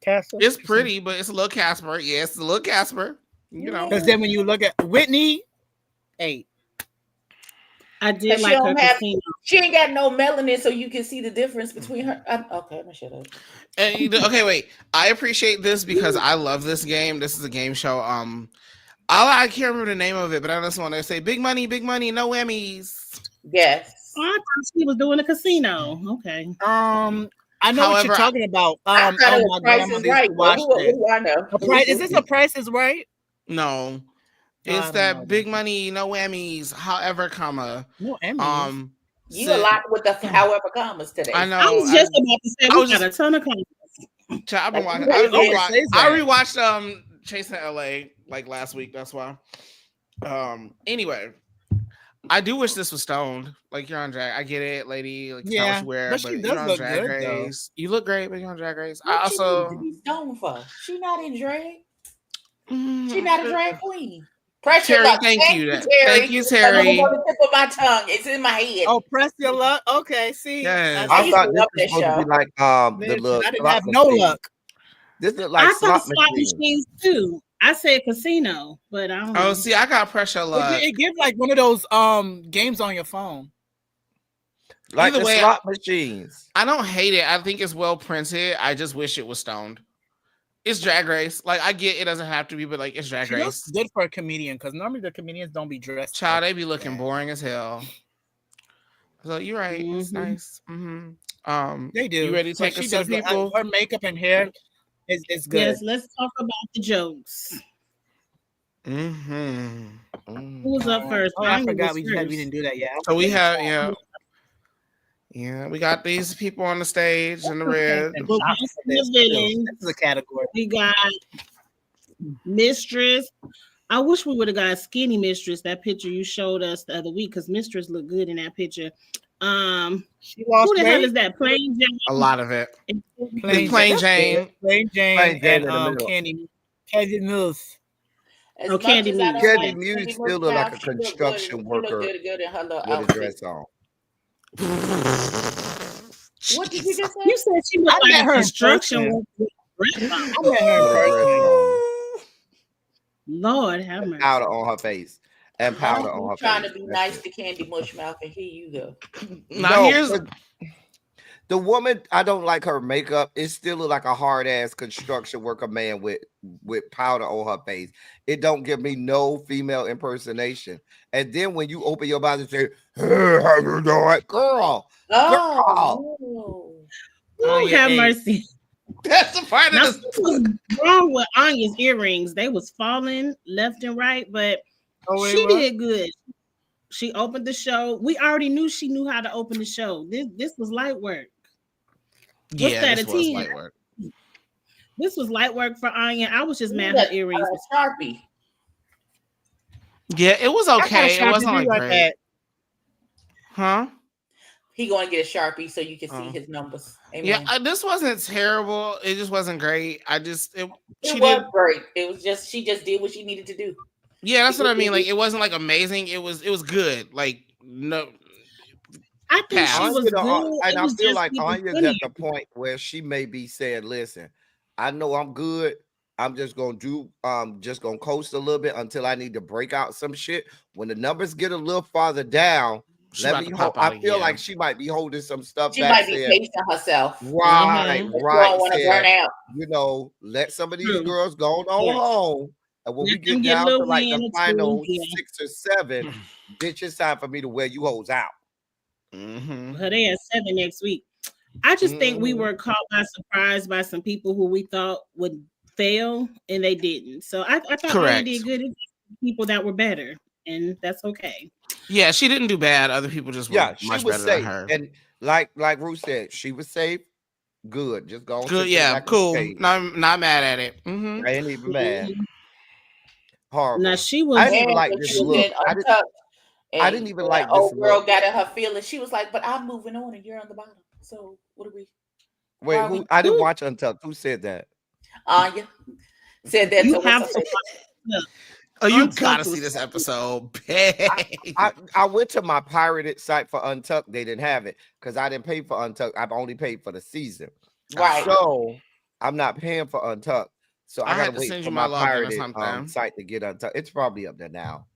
Casper. It's pretty, but it's a little Casper. Yeah, it's a little Casper. You know. Because then when you look at Whitney, 8. I did like her. She ain't got no melanin, so you can see the difference between her. Okay, I'm gonna shut up. Okay, wait. I appreciate this because I love this game. This is a game show. I can't remember the name of it, but I just want to say big money, no whammies. Yes. Oh, I thought she was doing a casino. Okay. I know what you're talking about. I thought Price is Right. Who I know? Is this a Price is Right? No. It's that big money, no whammies, however, no whammies. You a lot with the however commas today. I know. I was just about to say we got a ton of commas. I've been watching. I rewatched Chasing LA like last week. That's why. Anyway, I do wish this was stoned. Like you're on drag. I get it, lady. Like yeah, but you're on Drag Race. You look great, but you're on Drag Race. I also. What she stoned for? She not in drag. She not a drag queen. Press your luck. Thank you, Terry. On the tip of my tongue. It's in my head. Oh, press your luck. Okay, see. Yes. I thought this was supposed to be like the look. I didn't have no luck. This looked like slot machines too. I said casino, but I don't know. Oh, see, I got pressure luck. It gives like one of those games on your phone. Like the slot machines. I don't hate it. I think it's well printed. I just wish it was stoned. It's Drag Race. Like I get it doesn't have to be, but like it's Drag Race. Looks good for a comedian because normally the comedians don't be dressed. Child, they be looking boring as hell. So you're right. Mm-hmm. It's nice. Mm-hmm. They do. You ready to take us to the people? Her makeup and hair is good. Yes, let's talk about the jokes. Mm-hmm. Who's up first? I forgot we didn't do that yet. So we have we got these people on the stage in the red. This is a category. We got Mistress. I wish we would have got Skinny Mistress. That picture you showed us the other week, because Mistress looked good in that picture. She lost who the hell is that? Plain Jane. A lot of it. Plain Jane. And Candy Muse. Oh, Candy Muse. Candy Muse still look like a construction worker with a dress on. What did you just say? You said she looked like a construction worker. I met her. Lord have mercy. Powder on her face. And powder on her face. Trying to be nice to Candy Mushmouth, and here you go. No, the woman, I don't like her makeup. It still look like a hard ass construction worker man with powder on her face. It don't give me no female impersonation. And then when you open your mouth and say, "Hey, how you doing, girl?" Oh, have mercy. That's the part of this. Was wrong with Anya's earrings. They was falling left and right, but she did good. She opened the show. We already knew she knew how to open the show. This was light work. What's that? This was light work. This was light work for Anya. I was just mad her earrings. Sharpie. Yeah, it was okay. It wasn't like great. Huh? He going to get a Sharpie so you can see his numbers. Amen. Yeah, this wasn't terrible. It just wasn't great. It was great. It was just she just did what she needed to do. Yeah, that's what I mean. Like it wasn't like amazing. It was good. Like no, I think she was good. And I feel like Anya's at the point where she may be saying, listen, I know I'm good. I'm just gonna coast a little bit until I need to break out some shit. When the numbers get a little farther down, I feel like she might be holding some stuff she back. She might be pacing herself. Right. Don't want to burn out. You know, let some of these girls go on home. And when we get down to like the final 6 or 7, bitch, it's time for me to wear you hoes out. But they had 7 next week. I just think we were caught by surprise by some people who we thought would fail, and they didn't. So I thought they did good. People that were better, and that's okay. Yeah, she didn't do bad. Other people just were much better safe. than her. And like Ruth said, she was safe. Good, just go. Good, yeah, cool. Not mad at it. I ain't even mad. Horrible. Now she was. I didn't even like this look. I didn't even like this old girl got in her feelings. She was like, "But I'm moving on, and you're on the bottom. So what are we?" Wait, I didn't watch Untucked. Who said that? Anya said that. You have to. Oh, you gotta see this episode. I went to my pirated site for Untucked. They didn't have it because I didn't pay for Untucked. I've only paid for the season. Right. So I'm not paying for Untucked. So I gotta wait for my pirated site to get Untucked. It's probably up there now.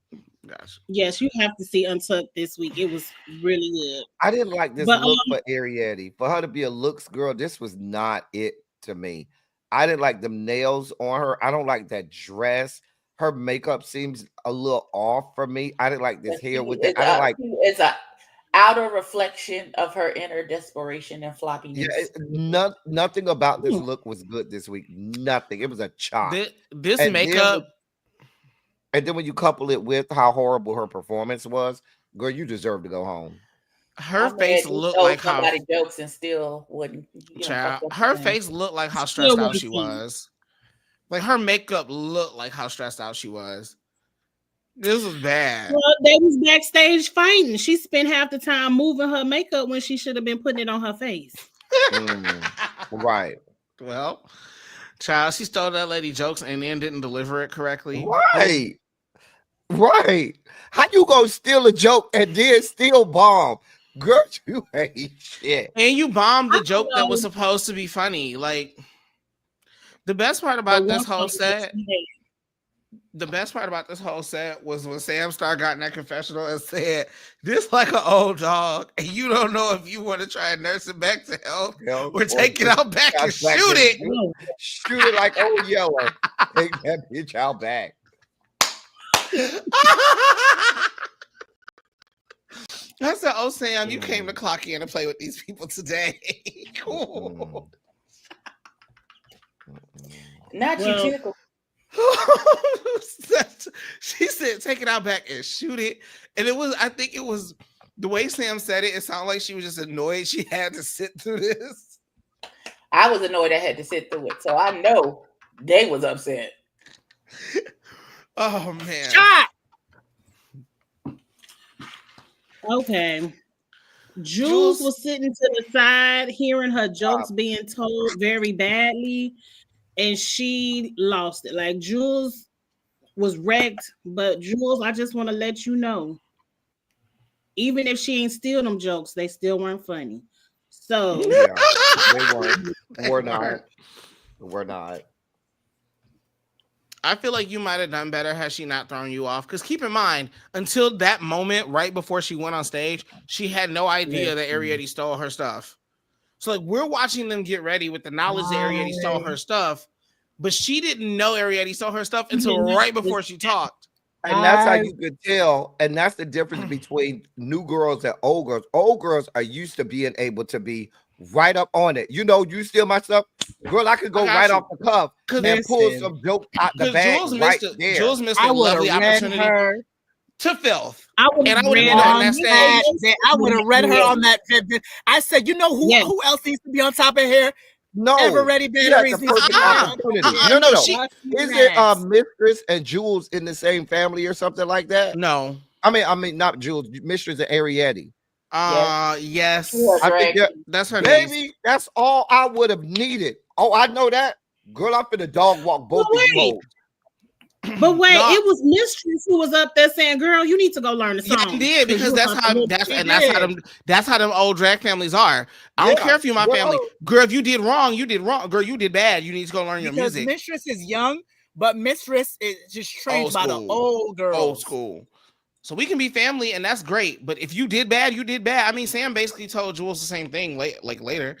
Gosh. Yes, you have to see Untucked this week. It was really good. I didn't like this look for Ariadne. For her to be a looks girl, this was not it to me. I didn't like them nails on her. I don't like that dress. Her makeup seems a little off for me. I didn't like this hair with it. I don't like. It's a outer reflection of her inner desperation and floppiness. Yeah, nothing about this look was good this week. Nothing. It was a chop. This makeup. And then when you couple it with how horrible her performance was, girl, you deserve to go home. Her face looked like how jokes and still wouldn't. Her face looked like how stressed out she was. Like her makeup looked like how stressed out she was. This was bad. Well, they was backstage fighting. She spent half the time moving her makeup when she should have been putting it on her face. Right. Well, child, she stole that lady jokes and then didn't deliver it correctly. Right. How you gonna steal a joke and then still bomb? Girl, you ain't shit. And you bombed the joke that was supposed to be funny. Like the best part about this whole set. The best part about this whole set was when Sam Star got in that confessional and said, "This like an old dog, and you don't know if you want to try and nurse it back to health or take it out back and shoot it. Shoot it like old Yeller. Take that bitch out back." I said, "Oh, Sam, you came to clock in and play with these people today." Cool. Not you, Tickle. She said, "Take it out back and shoot it." And I think it was the way Sam said it. It sounded like she was just annoyed she had to sit through this. I was annoyed I had to sit through it, so I know they was upset. Oh man. Shot. Okay. Jules was sitting to the side, hearing her jokes being told very badly, and she lost it. Like Jules was wrecked, but Jules, I just want to let you know, even if she ain't steal them jokes, they still weren't funny. So yeah, they weren't. We're not. I feel like you might have done better had she not thrown you off. Because keep in mind, until that moment, right before she went on stage, she had no idea that Ariadne stole her stuff. So like we're watching them get ready with the knowledge that Ariadne stole her stuff, but she didn't know Ariadne stole her stuff until right before she talked. And that's how you could tell. And that's the difference between new girls and old girls. Old girls are used to being able to be right up on it. You know, you steal my stuff, girl. I could go right off the cuff and pull some joke out the bag right there. Jules missed a lovely opportunity to filth. I would have read her on that. I said, you know who else needs to be on top of here? No, Ever Ready Batteries. No. Is it Mistress and Jules in the same family or something like that? No, I mean not Jules. Mistress and Ariadne. Yes. I think that's her name. Baby, baby, that's all I would have needed. Oh, I know that. Girl, I'm finna dog walk both of you. But wait, it was Mistress who was up there saying, "Girl, you need to go learn the song." Yeah, did because that's how them old drag families are. I don't care if you're my family, girl. If you did wrong, you did wrong. Girl, you did bad. You need to go learn your music. Mistress is young, but Mistress is just trained by the old girls. Old school. So we can be family, and that's great. But if you did bad, you did bad. I mean, Sam basically told Jules the same thing later.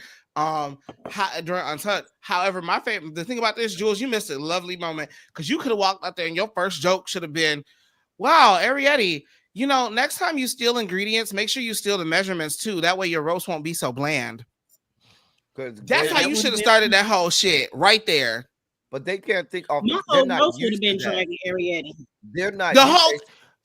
During Untucked. However, the thing about this, Jules, you missed a lovely moment because you could have walked out there and your first joke should have been, "Wow, Arietti, next time you steal ingredients, make sure you steal the measurements too. That way your roast won't be so bland." That's how you should have started that whole shit right there. But they can't think of my whole roast would have been dragging Arietti. They're not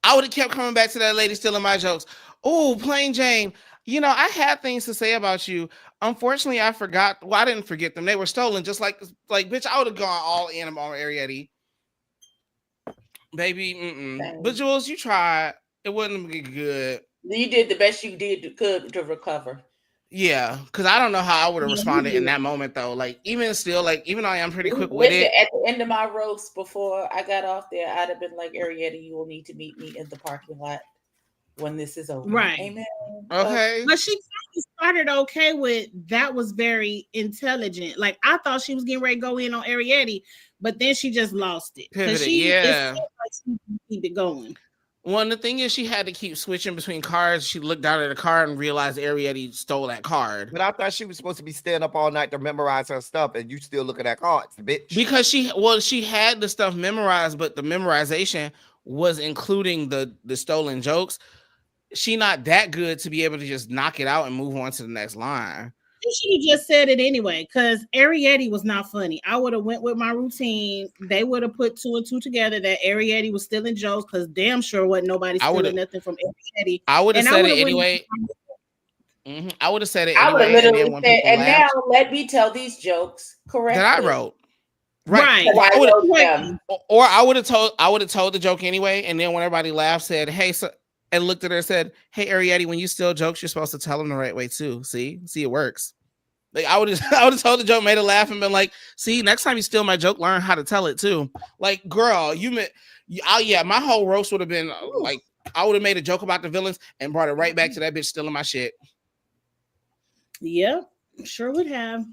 I would have kept coming back to that lady stealing my jokes. Oh, Plain Jane. I had things to say about you. Unfortunately, I forgot. Well, I didn't forget them. They were stolen. Just like bitch, I would have gone all in on Arietti. Baby, but Jules, you tried. It wasn't good. You did the best you could to recover. Yeah, because I don't know how I would have responded in that moment though. Like even though I am pretty quick with it. At the end of my roast before I got off there, I'd have been like, Arietti, you will need to meet me in the parking lot when this is over. Right. Amen. Okay. But she started okay with that was very intelligent. Like I thought she was getting ready to go in on Arietti, but then she just lost it. Pivoted, she keep it going. Well, the thing is, she had to keep switching between cards. She looked down at the card and realized Arietti stole that card. But I thought she was supposed to be staying up all night to memorize her stuff, and you still looking at cards, bitch. Because she had the stuff memorized, but the memorization was including the stolen jokes. She not that good to be able to just knock it out and move on to the next line. You should have just said it anyway, because Arietti was not funny. I would have went with my routine. They would have put 2 and 2 together that Arietti was stealing jokes, because damn sure wasn't nobody stealing nothing from Arietti. I would have said it anyway. I would have said it anyway. I would have literally said, and now let me tell these jokes correctly. That I wrote. Right. Or I would have told the joke anyway, and then when everybody laughed, said, "Hey," and looked at her and said, "Hey, Arietti, when you steal jokes, you're supposed to tell them the right way too. See, it works." Like I would have told the joke, made her laugh, and been like, "See, next time you steal my joke, learn how to tell it too." Like, girl, my whole roast would have been like, I would have made a joke about the villains and brought it right back to that bitch stealing my shit. Yep, sure would have.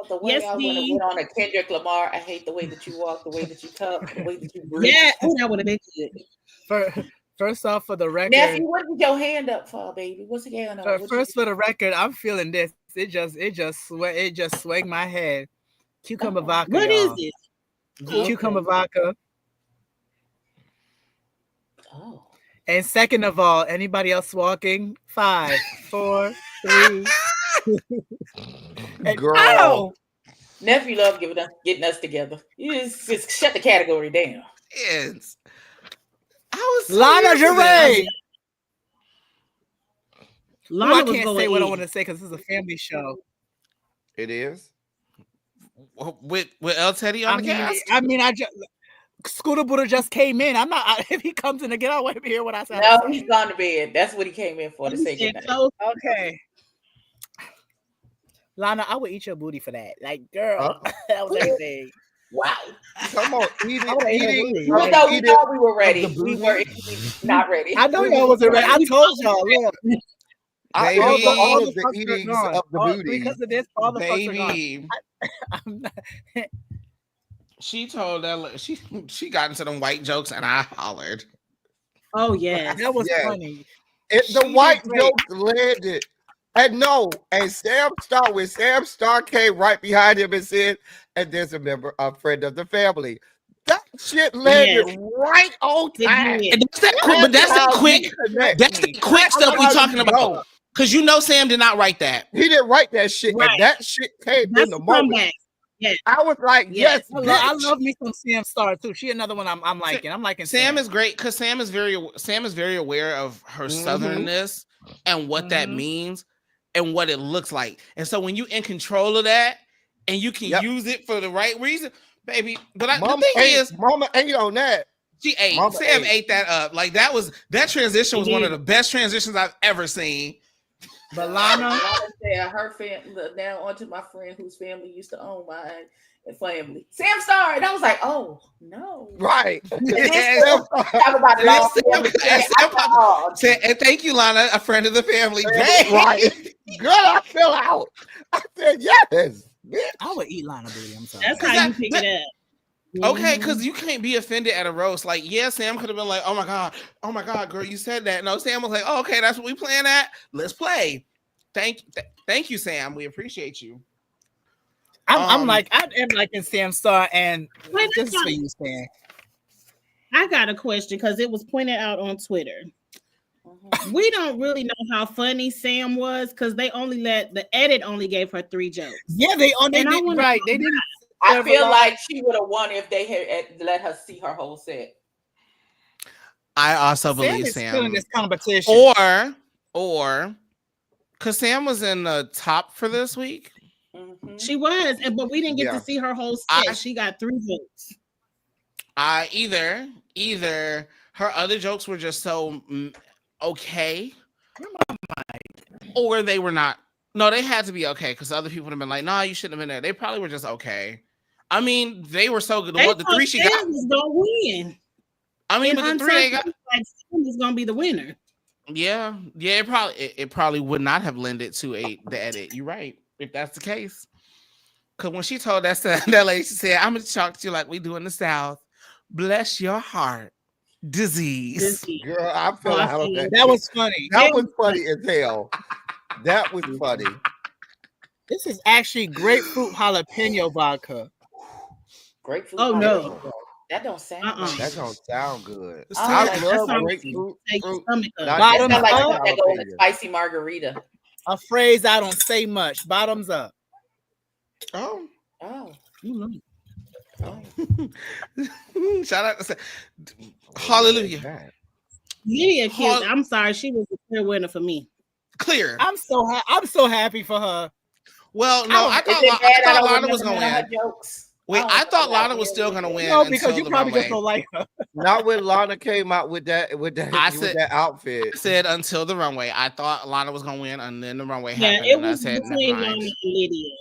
The way I went on a Kendrick Lamar. I hate the way that you walk, the way that you talk, the way that you breathe. Yeah, that would have been good. First off, for the record, Nephew, what did your hand up for, baby? What's going on? For the record, I'm feeling this. It just swayed my head. Cucumber vodka. What is it? Cucumber vodka. Oh. And second of all, anybody else walking? 5, 4, 3. Girl. Nephew love getting us together. You just shut the category down. Yes. Lana Gervais. Lana I can't say what I want to say because this is a family show. It is. With El Teddy on the cast? I mean, Scooter Buddha just came in. I'm not. If he comes in again, I want to hear what I said. No, he's gone to bed. That's what he came in for, to say goodnight. Okay. Lana, I would eat your booty for that. Like, girl, that was everything. Wow. Come on, eating. We thought we were ready. We were not ready. I know y'all wasn't ready. I told y'all. Look. All of the eatings of the booty. Because of this, all the fucks are gone. She told that she got into them white jokes and I hollered. Oh yeah, that was funny. The white jokes landed. And Sam Star came right behind him and said, and there's a friend of the family. That shit landed right on time. That's the quick stuff we talking about. Because Sam did not write that. He didn't write that shit. Right. And that shit came in the moment. Yes. I was like, yes. I love me some Sam Star too. She another one I'm liking. I'm liking Sam is great because Sam is very aware of her southernness and what that means and what it looks like. And so when you in control of that and you can use it for the right reason, baby. But the thing is, Mama ate on that. She ate. Sam ate that up. Like that transition was one of the best transitions I've ever seen. But Lana said her family. Now onto my friend whose family used to own mine and family. Sam Star, and I was like, oh no, right. Talk about and thank you, Lana, a friend of the family. Right, girl, I fell out. I said yes. I would eat Lana booty. I'm sorry. That's how you pick it up. Okay, because you can't be offended at a roast. Like, yeah, Sam could have been like, oh my God, girl, you said that. No, Sam was like, oh, okay, that's what we playing at. Let's play. Thank you, Sam. We appreciate you. I'm like in Sam Star, and this is for you, Sam. I got a question because it was pointed out on Twitter. We don't really know how funny Sam was because they only the edit only gave her 3 jokes. Yeah, they didn't. Right, they didn't. I feel like she would have won if they had let her see her whole set. I also Sam believe is Sam still in this competition, or because Sam was in the top for this week. Mm-hmm. She was, but we didn't get to see her whole set. She got 3 jokes. Either her other jokes were just so okay, or they were not. No, they had to be okay because other people would have been like, "Nah, you shouldn't have been there." They probably were just okay. I mean, they were so good. The 3 she got was gonna win. I mean, but the 3 they got is gonna be the winner. Yeah. It probably would not have lended to the edit. You're right, if that's the case. Because when she told that lady, she said, "I'm gonna talk to you like we do in the South. Bless your heart, disease." Girl, I feel like that was funny. That was funny as hell. That was funny. This is actually grapefruit jalapeno vodka. Grapefruit. Oh no, that don't sound. That don't sound good. I love grapefruit. Bottom up. That go in a spicy margarita. A phrase I don't say much. Bottoms up. Oh. Shout out to hallelujah. Lydia Kiss, I'm sorry, she was a clear winner for me. Clear. I'm so happy for her. Well, no, I thought Lana was gonna win. Wait, I thought Lana was still gonna win. No, because you probably just don't like her. Not when Lana came out with that outfit. I said until the runway. I thought Lana was gonna win, and then the runway happened. It was and I said, between Lana and Lydia,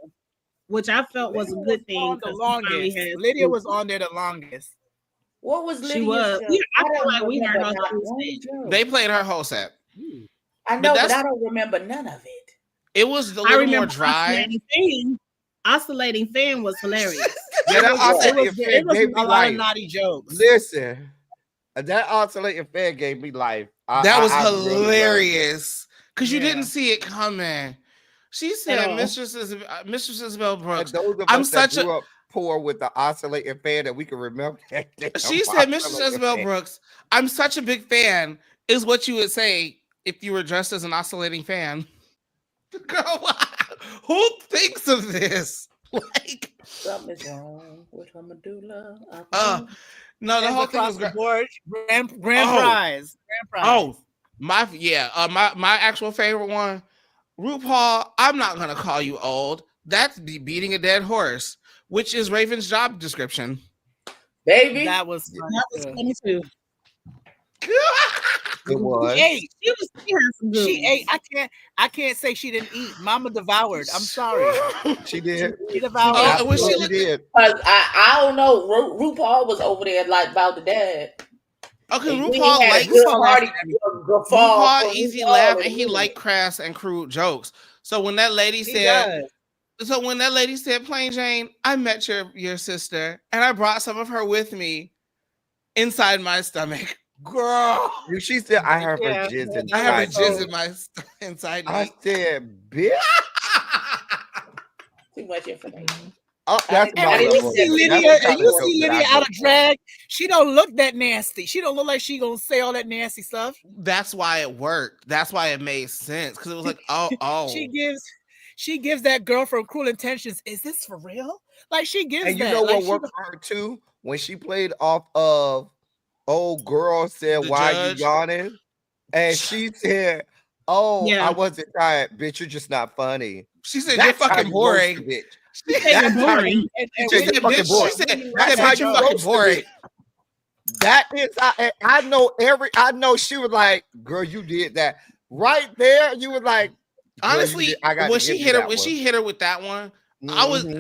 which I felt was a good thing. The longest. Lydia was on there the longest. What was Lydia? She was. I feel like we heard her whole set. They played her whole set. I know, but I don't remember none of it. It was a little more dry. Oscillating fan was hilarious. That oscillating fan gave me a lot of naughty jokes. Listen, that oscillating fan gave me life. That was hilarious because you didn't see it coming. She said, Mistress Isabel Brooks. I'm such a poor with the oscillating fan that we can remember. She said, Mistress Isabel Brooks, I'm such a big fan, is what you would say if you were dressed as an oscillating fan. Girl, who thinks of this? Like something's wrong with her medulla. No, the whole thing was grand prize. Oh, my actual favorite one, RuPaul. I'm not gonna call you old. That's beating a dead horse, which is Raven's job description. Baby, that was funny too. It was. She ate. I can't say she didn't eat. Mama devoured. I'm sorry. She did. She devoured. She did. I don't know. RuPaul was over there like about the dad. Okay, RuPaul likes RuPaul easy laugh, and he liked crass and crude jokes. So when that lady said, Plain Jane, I met your sister, and I brought some of her with me inside my stomach. Girl, she said, I have her jizz inside. I have her jizz in my inside me. I said, bitch. Too much information. Oh, that's my you see Lydia out of drag. She don't look that nasty. She don't look like she gonna say all that nasty stuff. That's why it worked. That's why it made sense. Because it was like, oh. She gives that girl from Cruel Intentions. Is this for real? Like she gives. And you know what worked for her too? When she played off of old girl said, "Why you yawning?" And she said, "Oh, I wasn't tired, bitch. You're just not funny." She said, "You're fucking boring, bitch." She said, "Boring." She said, "Bitch, you're fucking boring." That is, I know she was like, "Girl, you did that right there." You were like, Honestly, when she hit her with that one,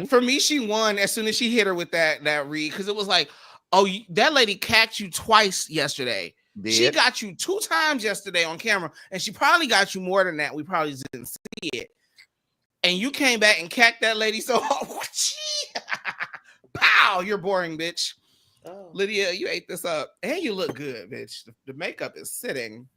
for me, she won as soon as she hit her with that read, because it was like, oh, that lady cacked you twice yesterday. She got you 2 times yesterday on camera, and she probably got you more than that. We probably didn't see it. And you came back and cacked that lady so hard. Pow, you're boring, bitch. Oh. Lydia, you ate this up. And you look good, bitch. The makeup is sitting.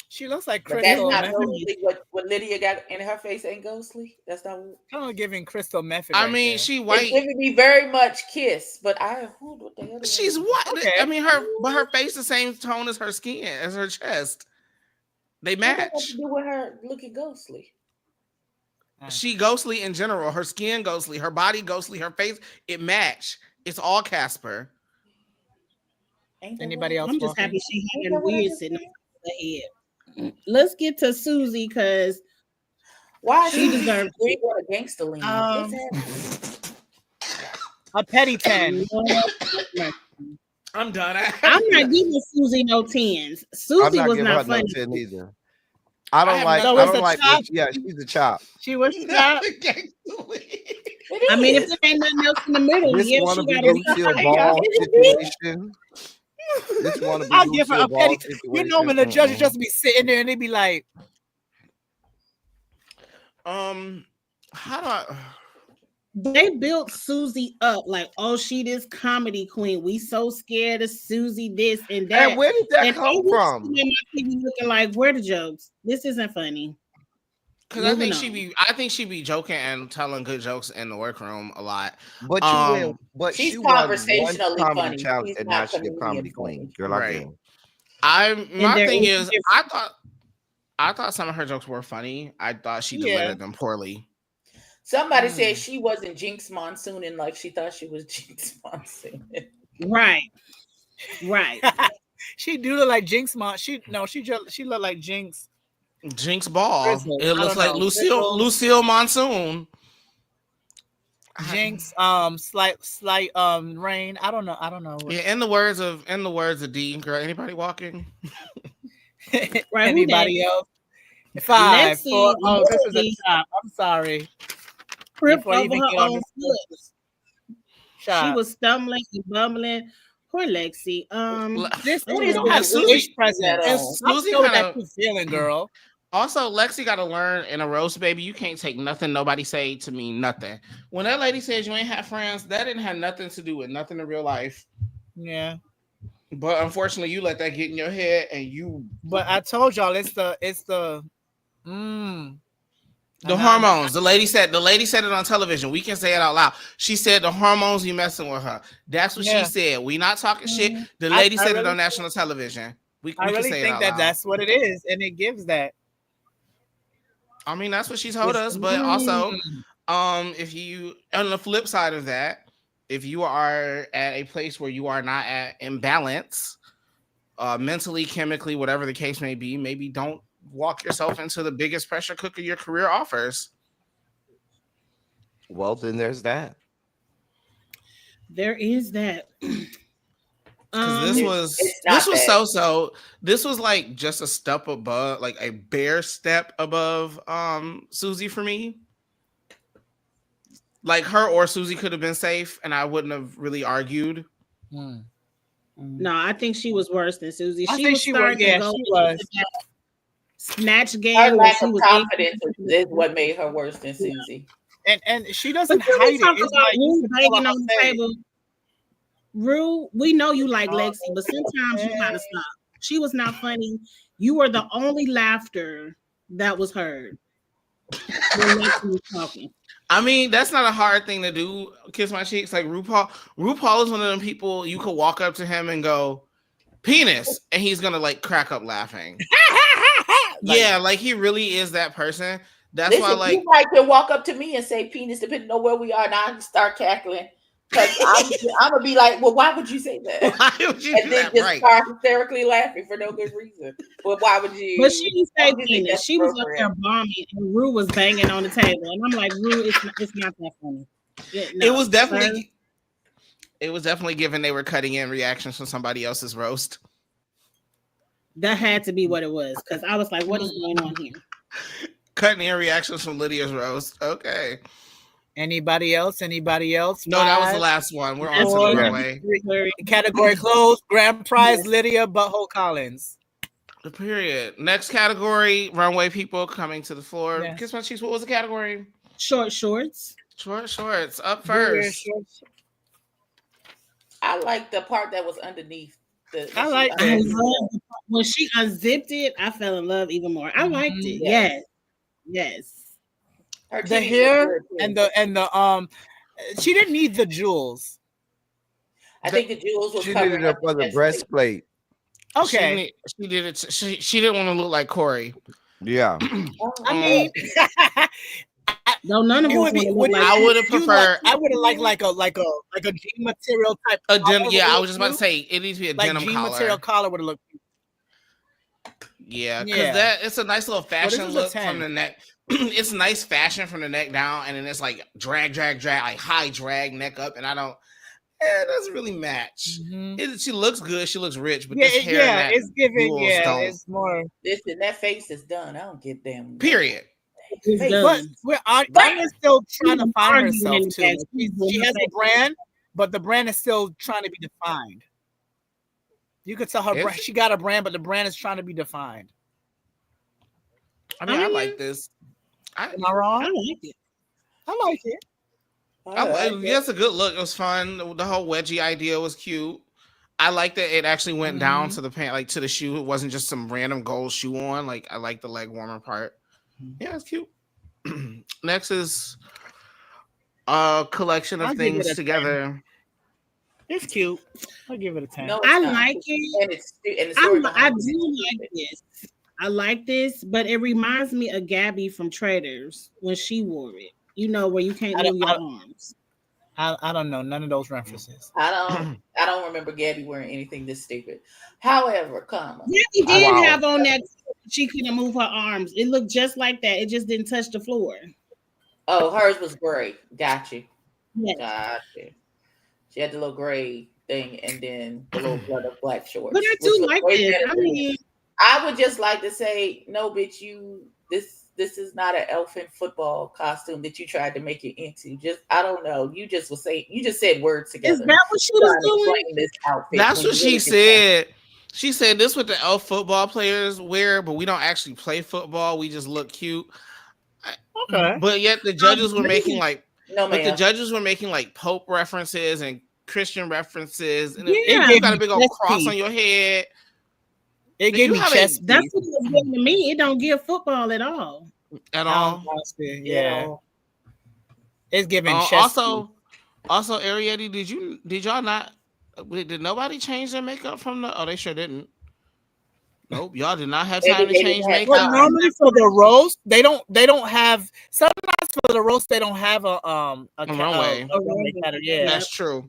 She looks like Crystal. That's not ghostly. What Lydia got in her face ain't ghostly. That's not what I'm giving Crystal method. I mean, she white. It's giving me very much Kiss, but what the hell? She's white. Okay. I mean, her face the same tone as her skin, as her chest. They match. What does that do with her looking ghostly? She ghostly in general. Her skin ghostly. Her body ghostly. Her face, it match. It's all Casper. Anybody else? I'm just happy she had weird sitting on the head. Let's get to Susie, because why she deserves a gangster lean. A petty 10. I'm done. I'm not giving Susie no 10s. Susie was not funny. No 10 either. I don't like. Yeah, she's a chop. She was chop. I mean, if there ain't nothing else in the middle, this one of the Lucille Ball situation. This one of I'll give her a petty. You know, when the judges just be sitting there and they be like, how do I? They built Susie up like, oh, she this comedy queen. We so scared of Susie this and that. And where did that come from? Looking like, where the jokes? This isn't funny. Because I think she be joking and telling good jokes in the workroom a lot. But she's conversationally funny. She's and now she's a comedy queen. Girl, right. My thing is, I thought some of her jokes were funny. I thought she delivered them poorly. Somebody said she wasn't Jinx Monsoon and like she thought she was Jinx Monsoon. Right. She do look like Jinx She looked like Jinx. Jinx Ball. It looks like Lucille Monsoon. Jinx slight rain. I don't know. Yeah, in the words of D, girl, anybody walking? Right, anybody else? 5, 4. Oh, this is a top. I'm sorry. Trip over her own foot. She was stumbling and bumbling. Poor Lexi. Susie present. Susie got you feeling, girl. Also, Lexi got to learn in a roast, baby. You can't take nothing nobody say to mean nothing. When that lady says you ain't have friends, that didn't have nothing to do with nothing in real life. Yeah. But unfortunately, you let that get in your head, and you. But I told y'all it's the. The hormones. The lady said it on television. We can say it out loud. She said the hormones, you messing with her. That's what she said. We not talking shit. The lady said it on national television. I really think that's what it is, and it gives that. I mean, that's what she told us, but also, if you on the flip side of that, if you are at a place where you are not at imbalance, mentally, chemically, whatever the case may be, maybe don't walk yourself into the biggest pressure cooker your career offers. Well, then there's that. There is that. This was like just a step above, like a bare step above Susie for me. Like her or Susie could have been safe, and I wouldn't have really argued. No, I think she was worse than Susie. She was. Snatch game. Her lack of confidence is what made her worse than Susie. And she doesn't hide it. It's like Rue banging on the table. Rue, we know you like Lexi, but sometimes you gotta stop. She was not funny. You were the only laughter that was heard when Lexi was talking. I mean, that's not a hard thing to do. Kiss my cheeks, like RuPaul. RuPaul is one of them people you could walk up to him and go, penis, and he's gonna like crack up laughing. Yeah, like he really is that person. That's why, like, you might can walk up to me and say penis, depending on where we are, and I start cackling. Because I'm gonna be like, well, why would you say that? Why would you and then just start hysterically laughing for no good reason. Well, why would you? But she didn't say penis. She was up there bombing, and Rue was banging on the table, and I'm like, Rue, it's not that funny. It was definitely given they were cutting in reactions from somebody else's roast. That had to be what it was, because I was like, what is going on here? Cutting in reactions from Lydia's roast. Okay. Anybody else? No, that was the last one. We're on to the runway. Category closed. Grand prize, Lydia Butthole Collins. The period. Next category, runway people coming to the floor. Yes. Kiss My Cheeks. What was the category? Short shorts. Short shorts. Up first. I like the part that was underneath. I like that. When she unzipped it, I fell in love even more. I liked it. Yes. The hair and the she didn't need the jewels. I think the jewels was she did it up for the breastplate. Okay. She did it. She didn't want to look like Corey. Yeah. I mean, no, none of us would like. I would have preferred. I would have liked like a jean material type. A denim. Yeah, I was just about to say it needs to be a denim jean collar. Material collar would have looked. Yeah, because it's a nice little fashion look from the neck. It's nice fashion from the neck down, and then it's like drag, like high drag neck up, and it doesn't really match. She looks good, she looks rich, but this hair, it's giving. Yeah, it's more. Listen, that face is done. I don't get them. Period. But Anya's still trying to find herself too. She has a brand, but the brand is still trying to be defined. You could tell her brand, she got a brand, but the brand is trying to be defined. I mean, I like this. Am I wrong? I like it. I like it. It's a good look. It was fun. The whole wedgie idea was cute. I like that it actually went down to the pant, like to the shoe. It wasn't just some random gold shoe on. Like I like the leg warmer part. Yeah, it's cute. Next is a collection of things together. It's cute. I'll give it a 10. No, I like it. I do like this. I like this, but it reminds me of Gabby from Traders when she wore it. You know, where you can't move your arms. I don't know none of those references. I don't remember Gabby wearing anything this stupid. However, Gabby did have on that she couldn't move her arms. It looked just like that. It just didn't touch the floor. Oh, hers was gray. Got you. Yes. Got you. She had the little gray thing and then the little blood of black shorts. But I do like this. I mean, I would just like to say, no, bitch, this is not an elfin football costume that you tried to make it into. Just I don't know. You just said words together. Is that what she was doing? This outfit That's what she said. She said this what the elf football players wear, but we don't actually play football. We just look cute. Okay. But yet the judges were making the judges were making like Pope references and Christian references, and you got a big old cross on your head. It gave me chest. That's what it's giving to me. It don't give football at all. At all. Yeah. It's giving chest. Also, Arietti, did y'all not? Did nobody change their makeup from the? Oh, they sure didn't. Nope, y'all did not have time to change makeup. Well, normally for the roast, they don't have. Sometimes for the roast, they don't have a runway. Yeah, that's true.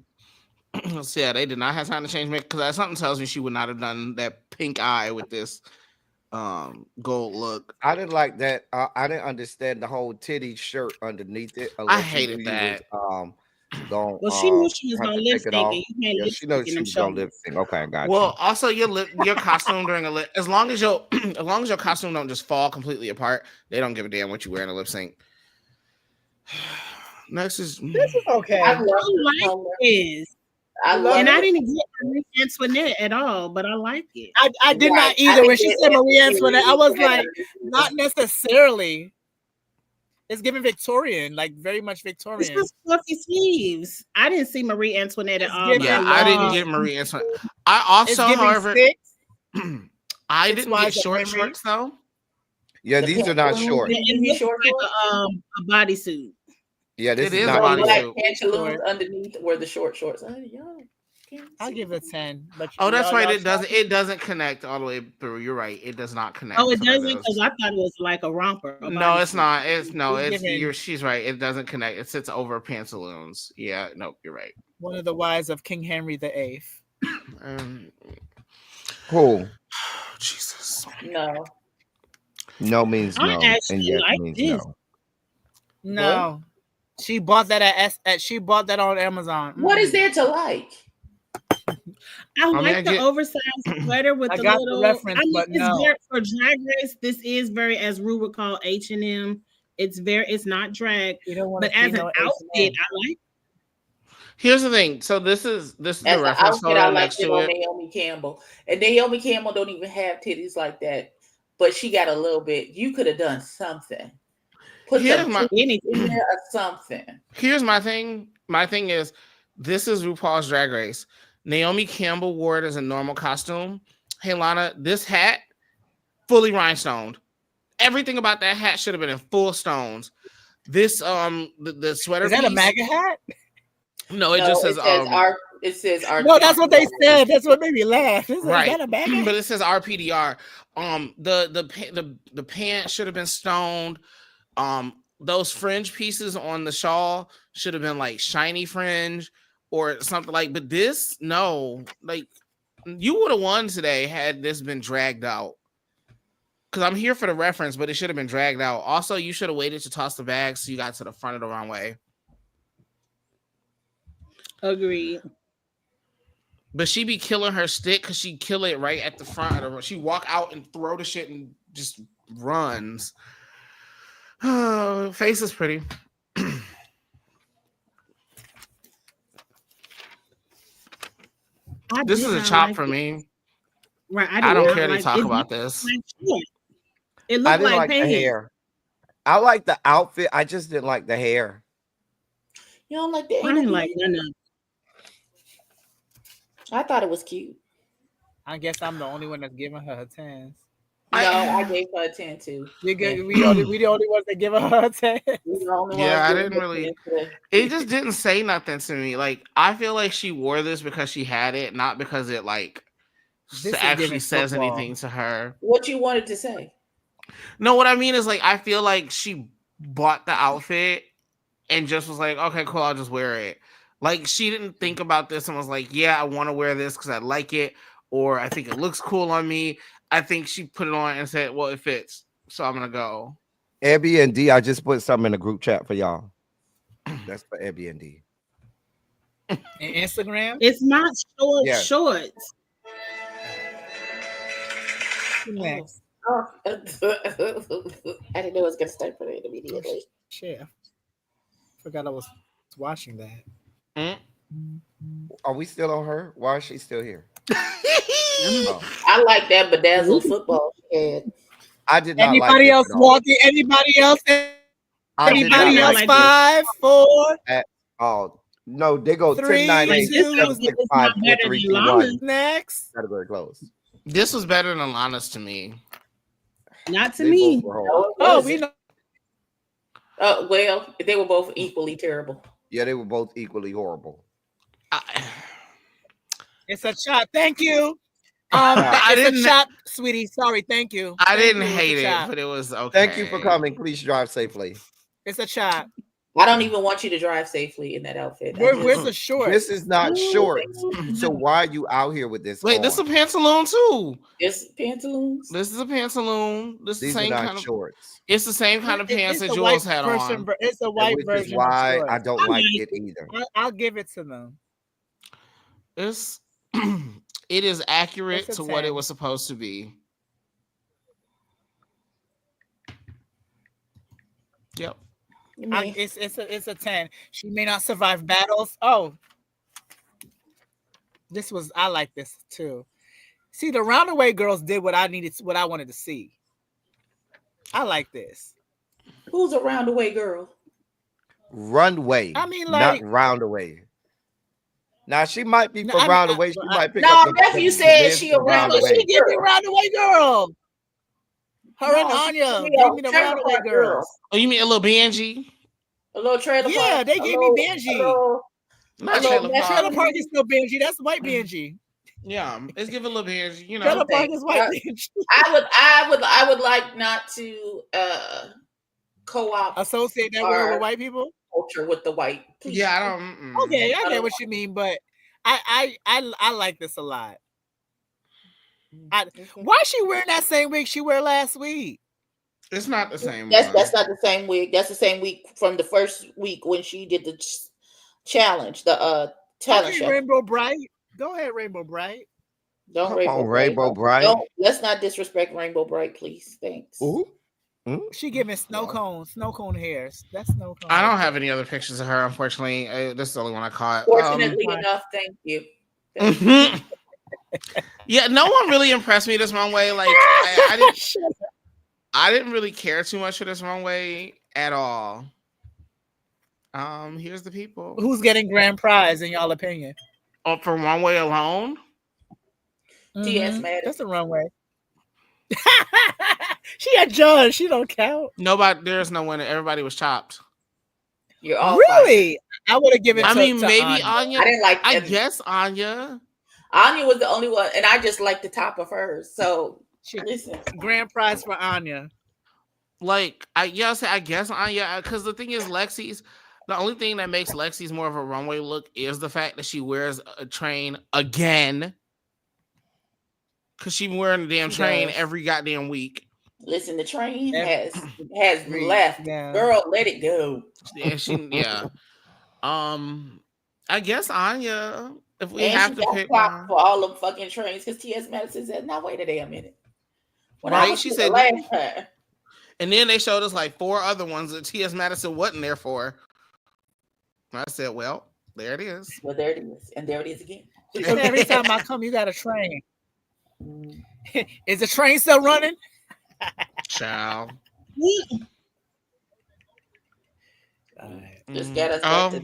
So yeah, they did not have time to change makeup because something tells me she would not have done that pink eye with this gold look. I didn't like that. I didn't understand the whole titty shirt underneath it. I hated that. She knew she was gonna lip sync. She knows she was gonna lip sync. Okay, I got you. Well, also your costume during a lip, as long as your costume don't just fall completely apart, they don't give a damn what you wear in a lip sync. Next is this is okay. I like this. I didn't get Marie Antoinette at all, but I like it. I did not either. When she said Marie Antoinette, I was like, not necessarily. It's giving Victorian, like very much Victorian. It's just fluffy sleeves. I didn't see Marie Antoinette at all. Yeah, I didn't get Marie Antoinette. I also, however, I didn't get short shorts though. Yeah, these are not short. It's like a bodysuit. Yeah, this is not black pantaloons underneath were the short shorts. I'll give it a 10. But that's right. It doesn't connect all the way through. You're right. It does not connect. Oh, it doesn't, because I thought it was like a romper. No, it's not. She's right. It doesn't connect. It sits over pantaloons. Yeah, nope, you're right. One of the wives of King Henry VIII. Cool. Jesus. No means no, and yes like means this. No. What? She bought that she bought that on Amazon. What is there to like? I like the oversized sweater with the little. The reference, but no. For Drag Race, this is very, as Rue would call H&M. It's not drag, but as an outfit, I like. Here's the thing. So this is the reference photo I next to it. Naomi Campbell, and Naomi Campbell don't even have titties like that, but she got a little bit. You could have done something. Put anything in there or something. Here's my thing. My thing is, this is RuPaul's Drag Race. Naomi Campbell wore it as a normal costume. Hey, Lana, this hat, fully rhinestoned. Everything about that hat should have been in full stones. This the sweater. Is that a MAGA hat? No, it just says it says our. No, that's what they said. That's what made me laugh. Right. Is that a MAGA hat? But it says RPDR. The pants should have been stoned. Those fringe pieces on the shawl should have been like shiny fringe or something like. But this, no, like you would have won today had this been dragged out. Because I'm here for the reference, but it should have been dragged out. Also, you should have waited to toss the bag so you got to the front of the runway. Agreed. But she be killing her stick because she kill it right at the front of the. She walk out and throw the shit and just runs. Oh, face is pretty. This is a chop for me. Right, I don't care to talk about this. It looked like the hair. I like the outfit. I just didn't like the hair. You don't like the hair? I didn't like none of. I thought it was cute. I guess I'm the only one that's giving her a 10. No, I gave her a 10 too. We the only ones that give her a 10. Yeah, I didn't really. It just didn't say nothing to me. Like I feel like she wore this because she had it, not because it like actually says anything to her. What you wanted to say? No, what I mean is like I feel like she bought the outfit and just was like, okay, cool, I'll just wear it. Like she didn't think about this and was like, yeah, I want to wear this because I like it, or I think it looks cool on me. I think she put it on and said, well, it fits, so I'm gonna go. Airbnb, I just put something in the group chat for y'all. That's for Airbnb. And Instagram? It's not shorts. Next. Oh. I didn't know it was gonna start for it immediately. Shit. Forgot I was watching that. Are we still on her? Why is she still here? I like that bedazzled football head. I did not. Anybody else walking? Anybody else? Anybody else? 5, 4. Oh no, they go 10, 9, 8, 7, 6, 5, 4, 3, 2, 1. Next. Category closed. This was better than Lana's to me. Not to me. Oh, we know. Well, they were both equally terrible. Yeah, they were both equally horrible. It's a shot. Thank you. It's a shot, sweetie. Sorry. Thank you. I didn't hate it, but it was okay. Thank you for coming. Please drive safely. It's a shot. I don't even want you to drive safely in that outfit. Where's the shorts? This is not shorts. So why are you out here with this? Wait, this is a pantaloon too. It's pantaloons. This is a pantaloon. This is the same kind of shorts. It's the same kind of pants that Jules had on. It's a white version. Which is why I don't like it either. I'll give it to them. It is accurate to what it was supposed to be. Yep. It's a 10. She may not survive battles. Oh, I like this too. See, the Roundaway girls did what I wanted to see. I like this. Who's a Roundaway girl? Runway. I mean, like, not Roundaway. Now she might be from Roundaway. She might pick up. No, nephew said she a Roundaway. She give me Roundaway girl. Her and Anya gave me the Roundaway girls. Oh, you mean a little Benji? A little trailer park. Yeah, they gave me Benji. Trailer park is still Benji. That's white Benji. Yeah, let's give it a little Benji. You know, trailer park is white Benji. I would like not to co-opt associate that word with white people. Culture with the white. Yeah, I don't. Okay, I get what you mean, but I like this a lot. Why is she wearing that same wig she wore last week? It's not the same. That's not the same wig. That's the same week from the first week when she did the challenge, the talent show. Rainbow Bright. Go ahead, Rainbow Bright. Don't Come on, Rainbow Bright. Let's not disrespect Rainbow Bright, please. Thanks. Ooh. She giving snow cone hairs. That's snow cone. I don't have any other pictures of her, unfortunately. This is the only one I caught. Fortunately enough, thank you. Yeah, no one really impressed me this runway. Like I didn't really care too much for this runway at all. Here's the people. Who's getting grand prize in y'all opinion? Oh, for runway alone? T.S. Madison. That's the runway. She a judge. She don't count. Nobody. There's no winner. Everybody was chopped. You're all really? I would have given. I mean, to maybe Anya. I didn't like. I guess Anya. Anya was the only one, and I just liked the top of hers. So listen, grand prize for Anya. Like I guess Anya, because the thing is, Lexi's. The only thing that makes Lexi's more of a runway look is the fact that she wears a train again. Because she's wearing a damn train every goddamn week. Listen, the train has left. Yeah. Girl, let it go. Yeah, I guess Anya, if we and have to pick one. For all them fucking trains, because T.S. Madison said, now wait a damn minute. Right? She said, and then they showed us like 4 other ones that T.S. Madison wasn't there for. I said, well, there it is. Well, there it is. And there it is again. Every time I come, you got a train. Is the train still running? Child. Just get us back to,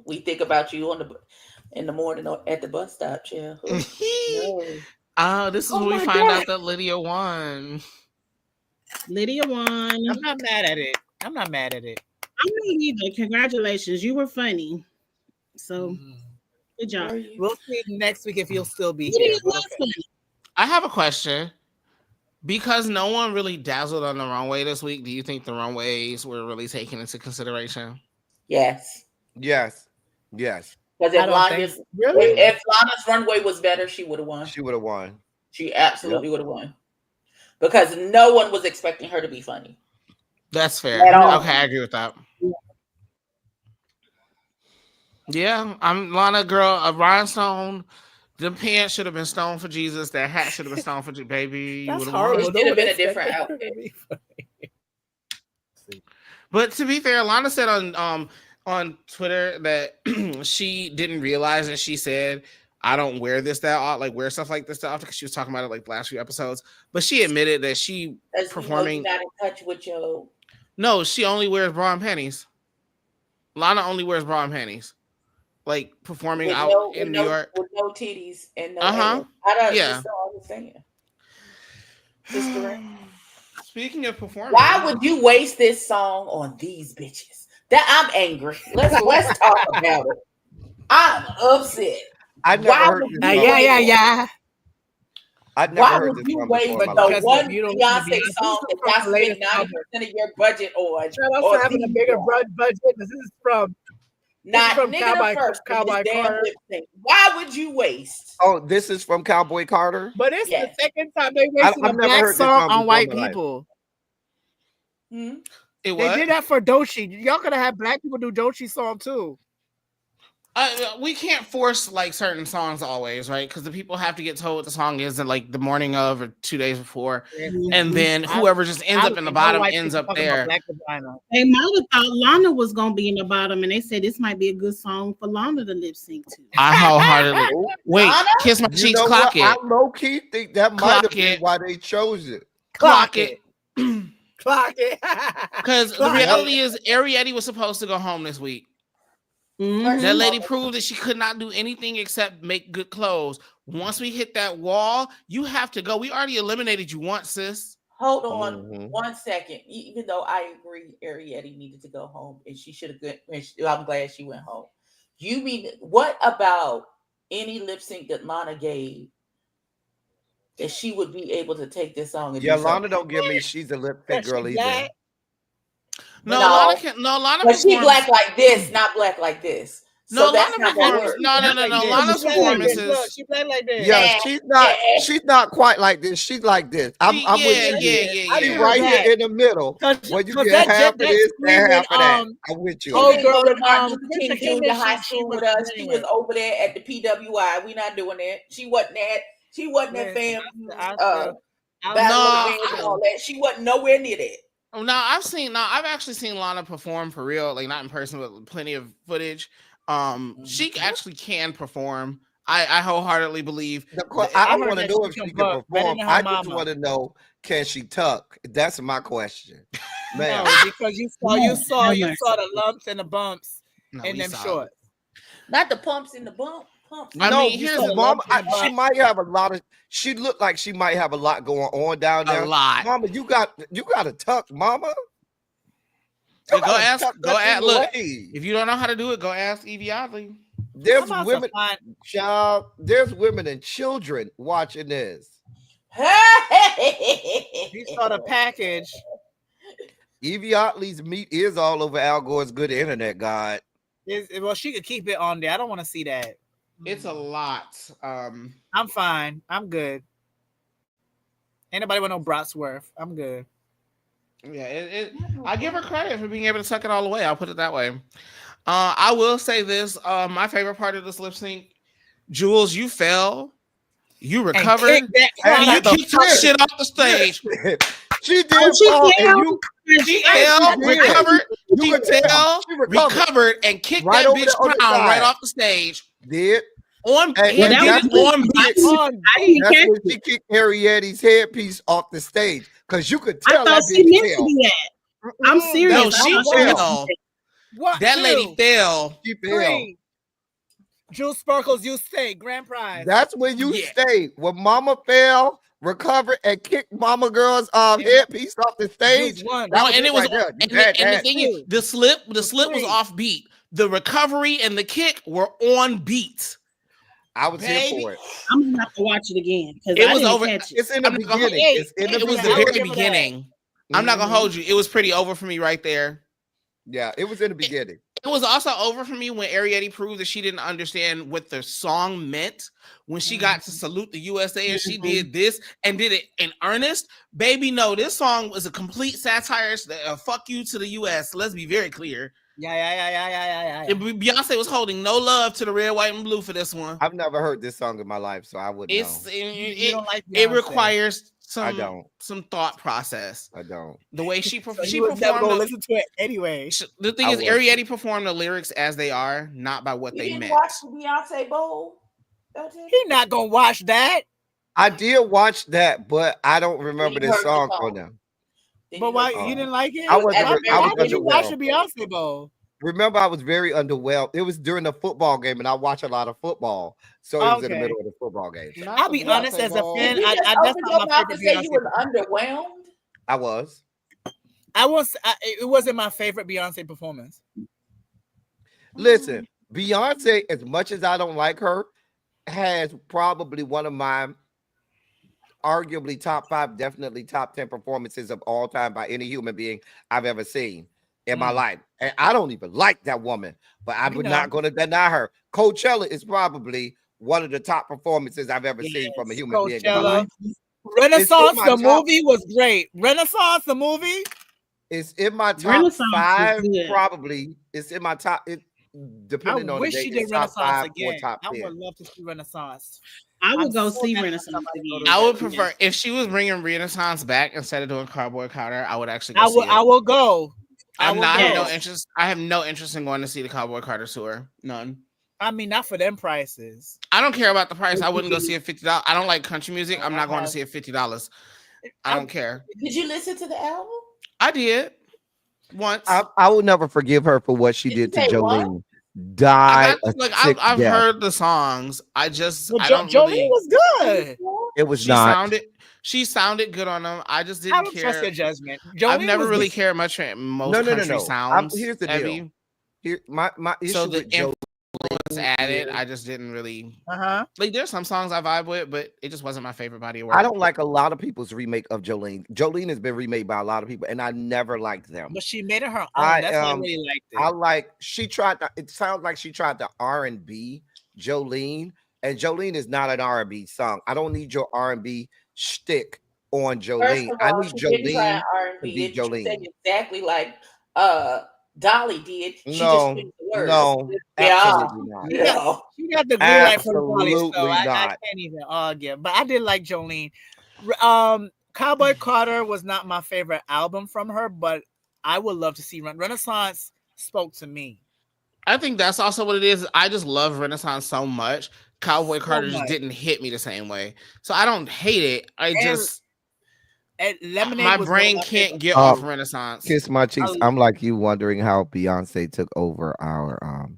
we think about you in the morning at the bus stop, chill. Oh, this is when we find out that Lydia won. Lydia won. I'm not mad at it. I'm not not either. Congratulations. You were funny. So good job. We'll see next week if you'll still be here. I have a question. Because no one really dazzled on the runway this week, do you think the runways were really taken into consideration? Yes. Because if Lana's runway was better, she would have won. She absolutely would have won. Because no one was expecting her to be funny. That's fair. Okay, I agree with that. Yeah, I'm Lana girl, a rhinestone. The pants should have been stone for Jesus. That hat should have been stone for baby. That's horrible. It should have been a different outfit. But to be fair, Lana said on Twitter that she didn't realize that she said, I don't wear this that often, like wear stuff like this that often, because she was talking about it like the last few episodes. But she admitted that she performing. Not in touch with your. No, she only wears bra and panties. Lana only wears bra and panties. Like performing out in New York with no titties and no. I don't understand. Sister, speaking of performing, why would you waste this song on these bitches? That I'm angry. Let's talk about it. I'm upset. I never heard this. Yeah. I've never why heard would this you waste the one Beyonce song that y'all spend 90% of your budget on? Or having a bigger budget. This is from. Not nigga Cowboy Carter. Why would you waste? Oh, this is from Cowboy Carter. But it's the second time they wasted a black song on white people. Hmm? They did that for Doechii. Y'all could have had black people do Doechii song too. We can't force like certain songs always, right? Because the people have to get told what the song is in like the morning of or 2 days before, and then whoever just ends up in the bottom ends up there. They might have thought Lana was gonna be in the bottom, and they said this might be a good song for Lana to lip sync to. I wholeheartedly wait. Lana? Kiss my cheeks, clock it. I low key think that might have been why they chose it. Clock it. Clock it. Because the reality is, Arietti was supposed to go home this week. Mm-hmm. That lady proved that she could not do anything except make good clothes. Once we hit that wall, you have to go. We already eliminated you once, sis. Hold on 1 second. Even though I agree Arietti needed to go home and she should have I'm glad she went home. You mean, what about any lip sync that Lana gave that she would be able to take this song? And Lana don't give me she's a lip sync girl either. No, Lana can't. No, Lana. But she black like this, not black like this. No, So that's Lana not gonna performance. work. No. Lana's performances. She played like this. Yeah, she's not quite like this. She's like this. I'm with you. Yeah. She's right here in the middle. Where you get half of this and half of that. I'm with you. She didn't go to Martin Luther King Junior High School with us. She was over there at the PWI. We not doing that. She wasn't that fam. Battle and all that. She wasn't nowhere near that. I've actually seen Lana perform for real, like not in person, but plenty of footage. She actually can perform. I wholeheartedly believe. I don't want to know if she can perform. I just want to know, can she tuck? That's my question. Man. No, because you saw the lumps and the bumps in them shorts. Not the pumps and the bumps. Here's Mama. She might have a lot of. She looked like she might have a lot going on down there. A lot, Mama. You got a tuck, Mama. Go ask. Look, if you don't know how to do it, go ask Evie Oddly. There's women, child. There's women and children watching this. You saw the package. Evie Oddly's meat is all over Al Gore's good internet guide. Well, she could keep it on there. I don't want to see that. It's a lot. I'm fine. I'm good. Ain't nobody want no Brotsworth. I'm good. Yeah, I give her credit for being able to suck it all away. I'll put it that way. I will say this. My favorite part of this lip sync, Jules, you fell. You recovered. And you kicked that shit off the stage. She did. She fell, recovered, and kicked that bitch crown right off the stage. Did on beat. That's when she kicked Harriette's headpiece off the stage because you could tell. I thought she meant to be that. I'm serious. No, she fell. That lady fell. She fell. Jules Sparkles, you stay. Grand prize. That's when you stay. When Mama fell, recovered, and kicked Mama Girl's headpiece off the stage. The slip was off beat. The recovery and the kick were on beat. I was here for it. I'm gonna have to watch it again because it was over. It's in the beginning. It was the very beginning. I'm not gonna hold you. It was pretty over for me right there. Yeah, it was in the beginning. It was also over for me when Arrietty proved that she didn't understand what the song meant when she got to salute the USA and she did this and did it in earnest. Baby, no, this song was a complete satire. Fuck you to the US. Let's be very clear. Yeah. Beyonce was holding no love to the red, white, and blue for this one. I've never heard this song in my life, so I wouldn't know. It requires some thought process. I don't. The way she performed. Listen to it anyway. The thing is, Arrietty performed the lyrics as they are, not by what they meant. Watch the Beyonce Bowl. He not gonna watch that. I did watch that, but I don't remember this song for them. But why you didn't like it? Why did you watch the Beyonce Bowl? Remember, I was very underwhelmed. It was during the football game, and I watch a lot of football, so it was in the middle of the football game. I'll be honest, as a fan, that's not my favorite Beyonce. You were underwhelmed. I was. It wasn't my favorite Beyonce performance. Listen, Beyonce, as much as I don't like her, has probably one of my arguably top 5, definitely top 10 performances of all time by any human being I've ever seen in my life. And I don't even like that woman, but I'm not going to deny her. Coachella is probably one of the top performances I've ever seen from a human being. Renaissance, the movie was great. Renaissance, the movie. It's in my top 5, probably. It's in my top. Depending on the day, she did Renaissance again. I would love to see Renaissance. I would go see Renaissance again. I would prefer if she was bringing Renaissance back instead of doing Cardboard Carter. I would actually. I will go. I have no interest. I have no interest in going to see the Cardboard Carter tour. None. I mean, not for them prices. I don't care about the price. I wouldn't go see it $50. I don't like country music. I'm not going to see it $50. I don't care. Did you listen to the album? I did once. I will never forgive her for what she did to Jolene. I've heard the songs. Jolene was good. It was not. She sounded good on them. I just didn't care. Trust your judgment. I've never really cared much for most country sounds. Here's the deal. My issue with Jolene was added. I just didn't really like. There's some songs I vibe with, but it just wasn't my favorite body of work. I don't like a lot of people's remake of Jolene. Jolene has been remade by a lot of people, and I never liked them. But she made it her own. That's why I really liked it. I like she tried to, it sounds like she tried to R&B Jolene, and Jolene is not an R&B song. I don't need your R&B shtick on Jolene. All, I need Jolene to be Jolene. Exactly like Dolly did. She no, absolutely not. No. She got the green light from Dolly, so I can't even argue. But I did like Jolene. Cowboy Carter was not my favorite album from her, but I would love to see Renaissance spoke to me. I think that's also what it is. I just love Renaissance so much. Cowboy Carter just didn't hit me the same way. So I don't hate it. My brain can't get off Renaissance. Kiss My Cheeks. I'm like you wondering how Beyonce took over our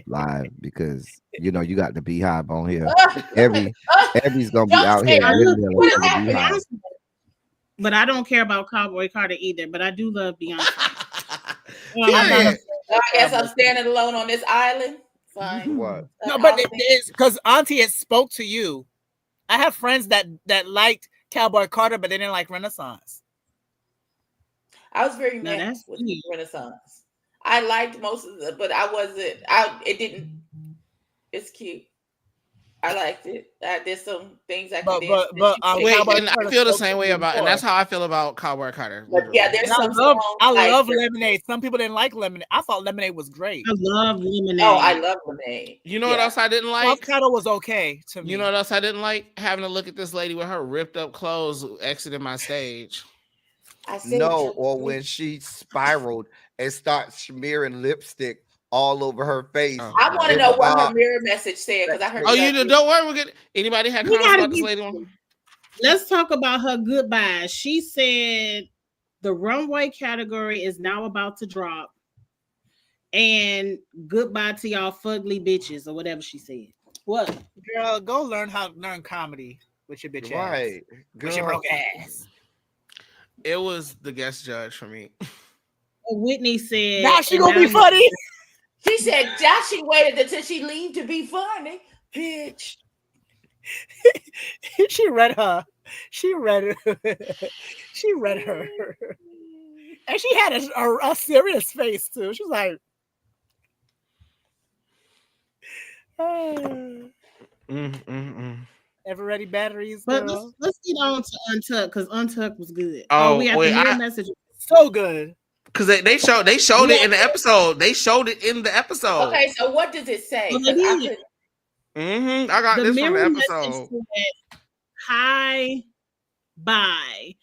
live because you know you got the Beehive on here. Every's gonna be out here. But I don't care about Cowboy Carter either. But I do love Beyonce. I guess I'm standing alone on this island. Fine. What? No, but it's because Auntie had spoke to you. I have friends that liked Cowboy Carter, but they didn't like Renaissance. I was very mad with Renaissance. I liked most of it, but I wasn't. It didn't. It's cute. I liked it. There's some things I could. I feel the same way about, and that's how I feel about Cowboy Carter. But yeah, there's some. I love Lemonade. Some people didn't like Lemonade. I thought Lemonade was great. I love Lemonade. Oh, I love Lemonade. You know what else I didn't like? Carter was okay to me. You know what else I didn't like? Having to look at this lady with her ripped up clothes exiting my stage. Or when she spiraled and started smearing lipstick all over her face. I want to know what her mirror message said because I heard. Don't worry, we're good. Anybody had comments about this lady one? Let's talk about her goodbye. She said the runway category is now about to drop, and goodbye to y'all fugly bitches or whatever she said. What, girl? Go learn comedy with your bitch ass. With your broke ass. It was the guest judge for me. Whitney said, "Now she gonna be funny." She said, "She waited until she leave to be funny, bitch." She read her, and she had a serious face too. She was like, "Ever ready batteries?" But let's get on to Untucked because Untucked was good. We have the message. So good. Because they showed it in the episode. They showed it in the episode. Okay, so what does it say? I got this from the episode. Hi, bye.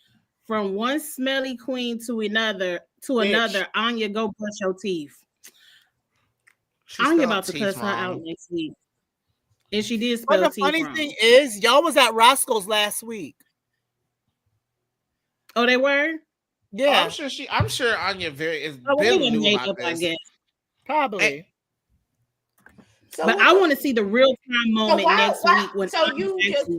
From one smelly queen to another. Anya, go brush your teeth. Anya about to cuss her out next week. And she did spell teeth wrong. But the funny thing is, y'all was at Roscoe's last week. Oh, they were? Yeah, I'm sure Anya is very new about this. I guess. Probably. But I want to see the real time moment next week when. So you just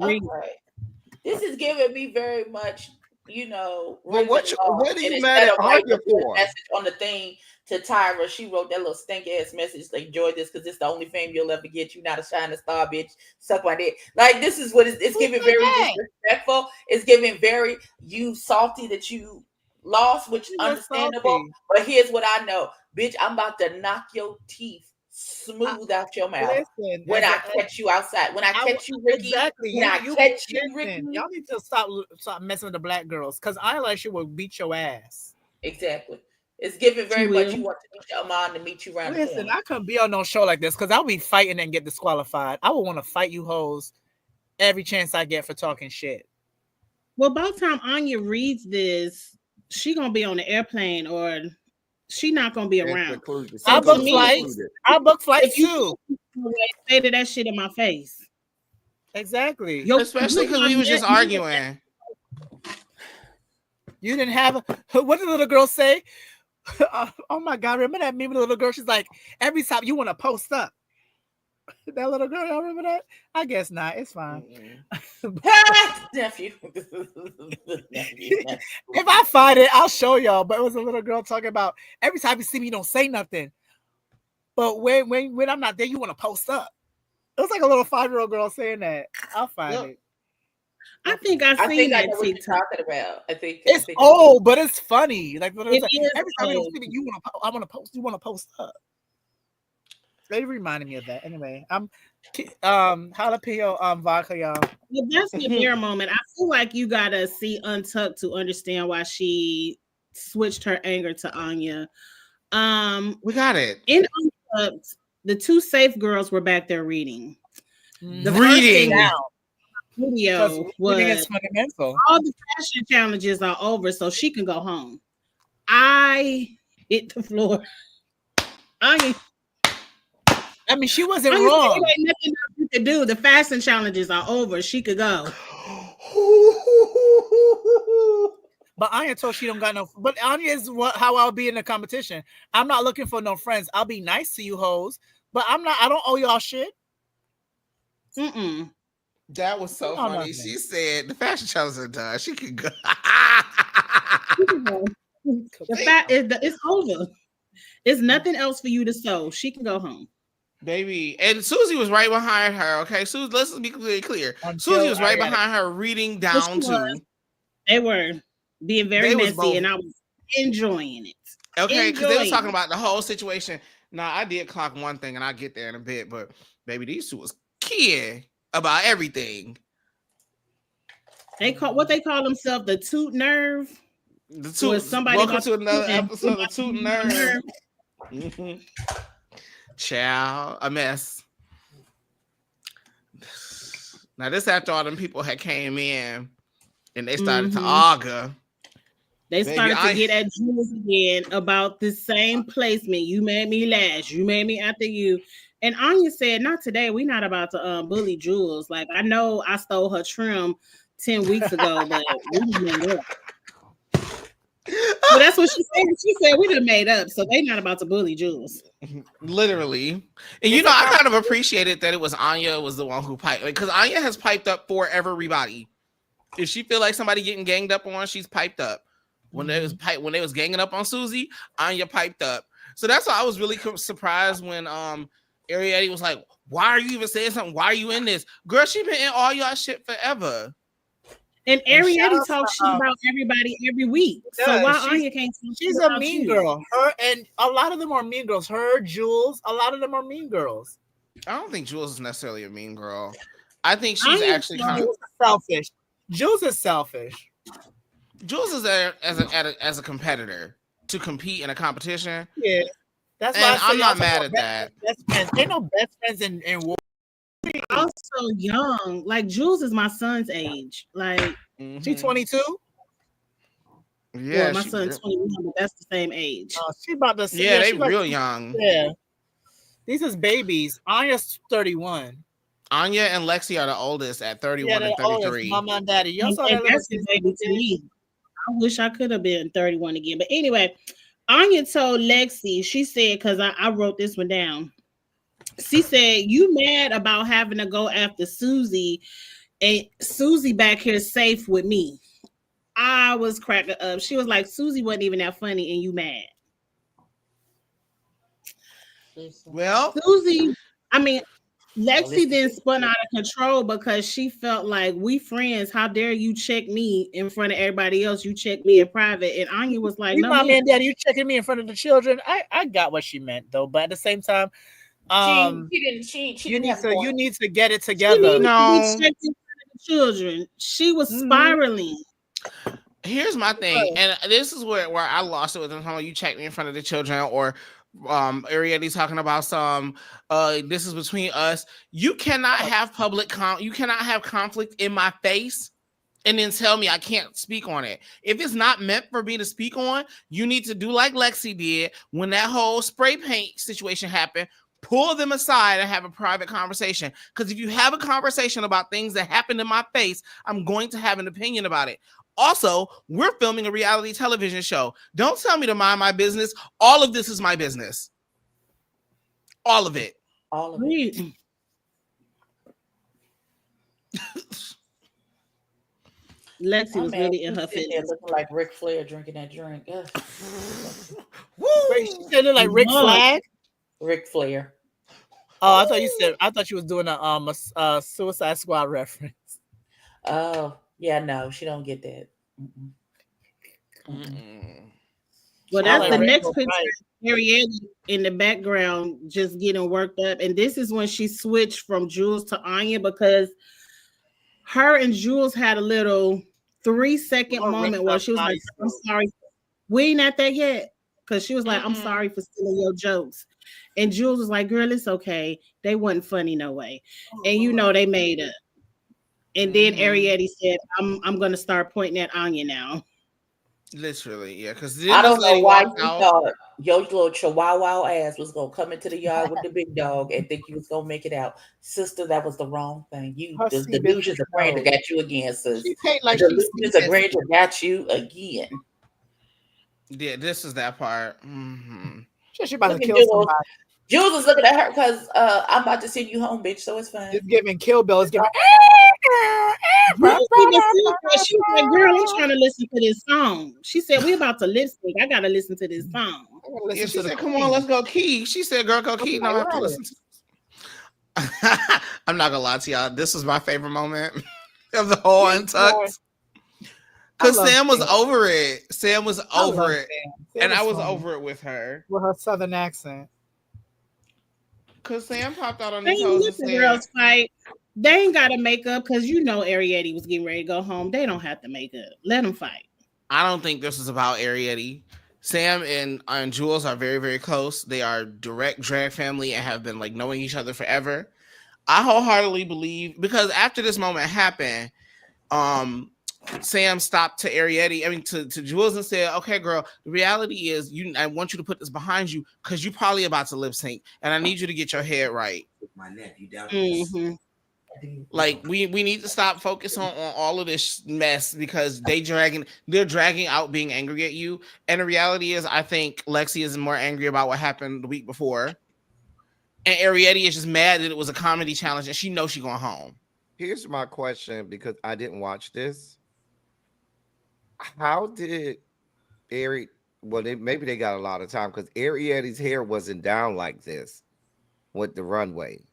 this is giving me very much, Well, what are you mad at Anya for? Message on the thing to Tyra, she wrote that little stanky ass message. Like, enjoy this because it's the only fame you'll ever get. You not a shining star, bitch. Suck my dick. Like, this is what it's giving very disrespectful. It's giving very you salty that you lost, which is understandable. But here's what I know, bitch. I'm about to knock your teeth smooth out your mouth when I catch you outside. When I catch you, Ricky. When I catch you, Ricky. Y'all need to stop messing with the black girls because I like you will beat your ass. Exactly. It's giving very much you want to meet your mom to meet you around. Listen, I couldn't be on no show like this because I'll be fighting and get disqualified. I would want to fight you hoes every chance I get for talking shit. Well, by the time Anya reads this, she gonna be on the airplane or she not gonna be around. I book flights too. Say that shit in my face. Exactly. Especially because we was just arguing. You didn't have what did the little girl say? Oh my God, remember that meme of the little girl? She's like, every time you want to post up. That little girl, y'all remember that? I guess not. It's fine. Nephew. If I find it, I'll show y'all. But it was a little girl talking about every time you see me, you don't say nothing. But when I'm not there, you want to post up. It was like a little 5-year-old girl saying that. I'll find it. I think I know what you're talking about. I think it's old, but it's funny. Like every time you see it, I want to post. You want to post up. They reminded me of that. Anyway, jalapeno vodka, y'all. Well, that's the bare moment. I feel like you gotta see Untucked to understand why she switched her anger to Anya. We got it. In Untucked, the two safe girls were back there reading. The reading video was fundamental. All the fashion challenges are over, so she can go home. I hit the floor. I mean, she wasn't wrong. Ain't nothing else you could do. The fashion challenges are over. She could go. But Anya told she don't got no. But Anya is how I'll be in the competition. I'm not looking for no friends. I'll be nice to you hoes, but I'm not. I don't owe y'all shit. That was so funny. She said the fashion challenges are done. She could go. It's over. There's nothing else for you to sew. She can go home. Baby. And Susie was right behind her. Okay, Susie, let's be clear. Susie was right behind her reading down too. They were being very messy, and I was enjoying it. Okay, because they were talking about the whole situation. Now, I did clock one thing, and I'll get there in a bit, but baby, these two was kidding about everything. They call themselves the Toot Nerve. The Toot. Welcome to another episode of Toot Nerve. Child, a mess. Now, this after all them people had came in and they started to argue. They started to get at Jules again about the same placement. You made me last. You made me after you. And Anya said, not today. We're not about to bully Jules. Like, I know I stole her trim 10 weeks ago, but we done made up. So that's what she said. She said we done made up, so they not about to bully Jules. Literally. And you know, I kind of appreciated that it was Anya was the one who piped, because Anya has piped up for everybody. If she feel like somebody getting ganged up on, she's piped up. When they was ganging up on Susie, Anya piped up. So that's why I was really surprised when Ariadne was like, "Why are you even saying something? Why are you in this?" Girl, she been in all y'all shit forever. And Ariadne talks shit about everybody every week. So why Anya can't? She's a mean girl. Her and a lot of them are mean girls. Her, Jules, a lot of them are mean girls. I don't think Jules is necessarily a mean girl. I think she's actually kind of selfish. Jules is selfish. Jules is there as a competitor to compete in a competition. Yeah, that's why I'm not mad at that. Best friends. They know best friends in war. Also young, like Jules is my son's age. Like she's 22. Yeah, my son's 21, but that's the same age. She about to. Yeah, they real young. Yeah, these is babies. Anya's 31. Anya and Lexi are the oldest at 31 and 33. Oldest, Mama and Daddy. Y'all saw that that's baby to me. I wish I could have been 31 again. But anyway, Anya told Lexi, she said, because I wrote this one down. She said, "You mad about having to go after Susie, and Susie back here safe with me." I was cracking up. She was like, "Susie wasn't even that funny, and you mad." Well, Susie, Lexi then spun out of control because she felt like, we friends. How dare you check me in front of everybody else? You check me in private. And Anya was like, "No, Mommy and Daddy, you checking me in front of the children." I got what she meant though, but at the same time, you need to get it together. No, children. She was spiraling. Here's my thing, and this is where I lost it with them. How you check me in front of the children, or Ariadne's talking about some this is between us. You cannot have you cannot have conflict in my face and then tell me I can't speak on it. If it's not meant for me to speak on, you need to do like Lexi did when that whole spray paint situation happened. Pull them aside and have a private conversation. Because if you have a conversation about things that happened in my face, I'm going to have an opinion about it. Also, we're filming a reality television show. Don't tell me to mind my business. All of this is my business. All of it. All of it. Lexi was really in her feelings. Looking like Ric Flair drinking that drink. Woo! She said it like Ric Flag. Ric Flair. Oh, I thought you was doing a Suicide Squad reference. Oh, yeah, no, she don't get that. Well, that's the next picture. Ariette in the background just getting worked up. And this is when she switched from Jules to Anya, because her and Jules had a little 3-second moment where she was like, I'm sorry. We ain't at that yet. Because she was like, I'm sorry for stealing your jokes. And Jules was like, girl, it's okay. They wasn't funny no way. And you know they made it. And then Ariette said, I'm going to start pointing at Anya now. Literally, yeah. Because I don't know why you thought your little chihuahua ass was gonna come into the yard with the big dog and think you was gonna make it out, sister. That was the wrong thing. The delusions of grandeur got you again, sis. The delusions of grandeur got you again. Yeah, this is that part. She about to kill somebody. Jules is looking at her because I'm about to send you home, bitch. So it's fine. It's giving Kill Bill. It's giving. She was like, girl, I'm trying to listen to this song. She said, we about to lip sync. I gotta listen to this song. Yeah, she said, come on, let's go key. She said, girl, go key. Now I have to listen to this. I'm not gonna lie to y'all. This was my favorite moment of the whole Untucked. Because Sam was over it. Sam was over it. And I was over it with her. With her southern accent. Because Sam popped out on these hoes and said, girls fight. They ain't got to make up because you know Ariette was getting ready to go home. They don't have to make up. Let them fight. I don't think this is about Ariette. Sam and Jules are very, very close. They are direct drag family and have been like knowing each other forever. I wholeheartedly believe, because after this moment happened, Sam stopped to Ariette, to Jules, and said, okay, girl, the reality is I want you to put this behind you because you're probably about to lip sync and I need you to get your head right. My nephew down. Like we need to stop focus on all of this mess because they're dragging out being angry at you. And the reality is I think Lexi is more angry about what happened the week before. And Ariette is just mad that it was a comedy challenge and she knows she's going home. Here's my question, because I didn't watch this. How did maybe they got a lot of time, because Ariette's hair wasn't down like this with the runway.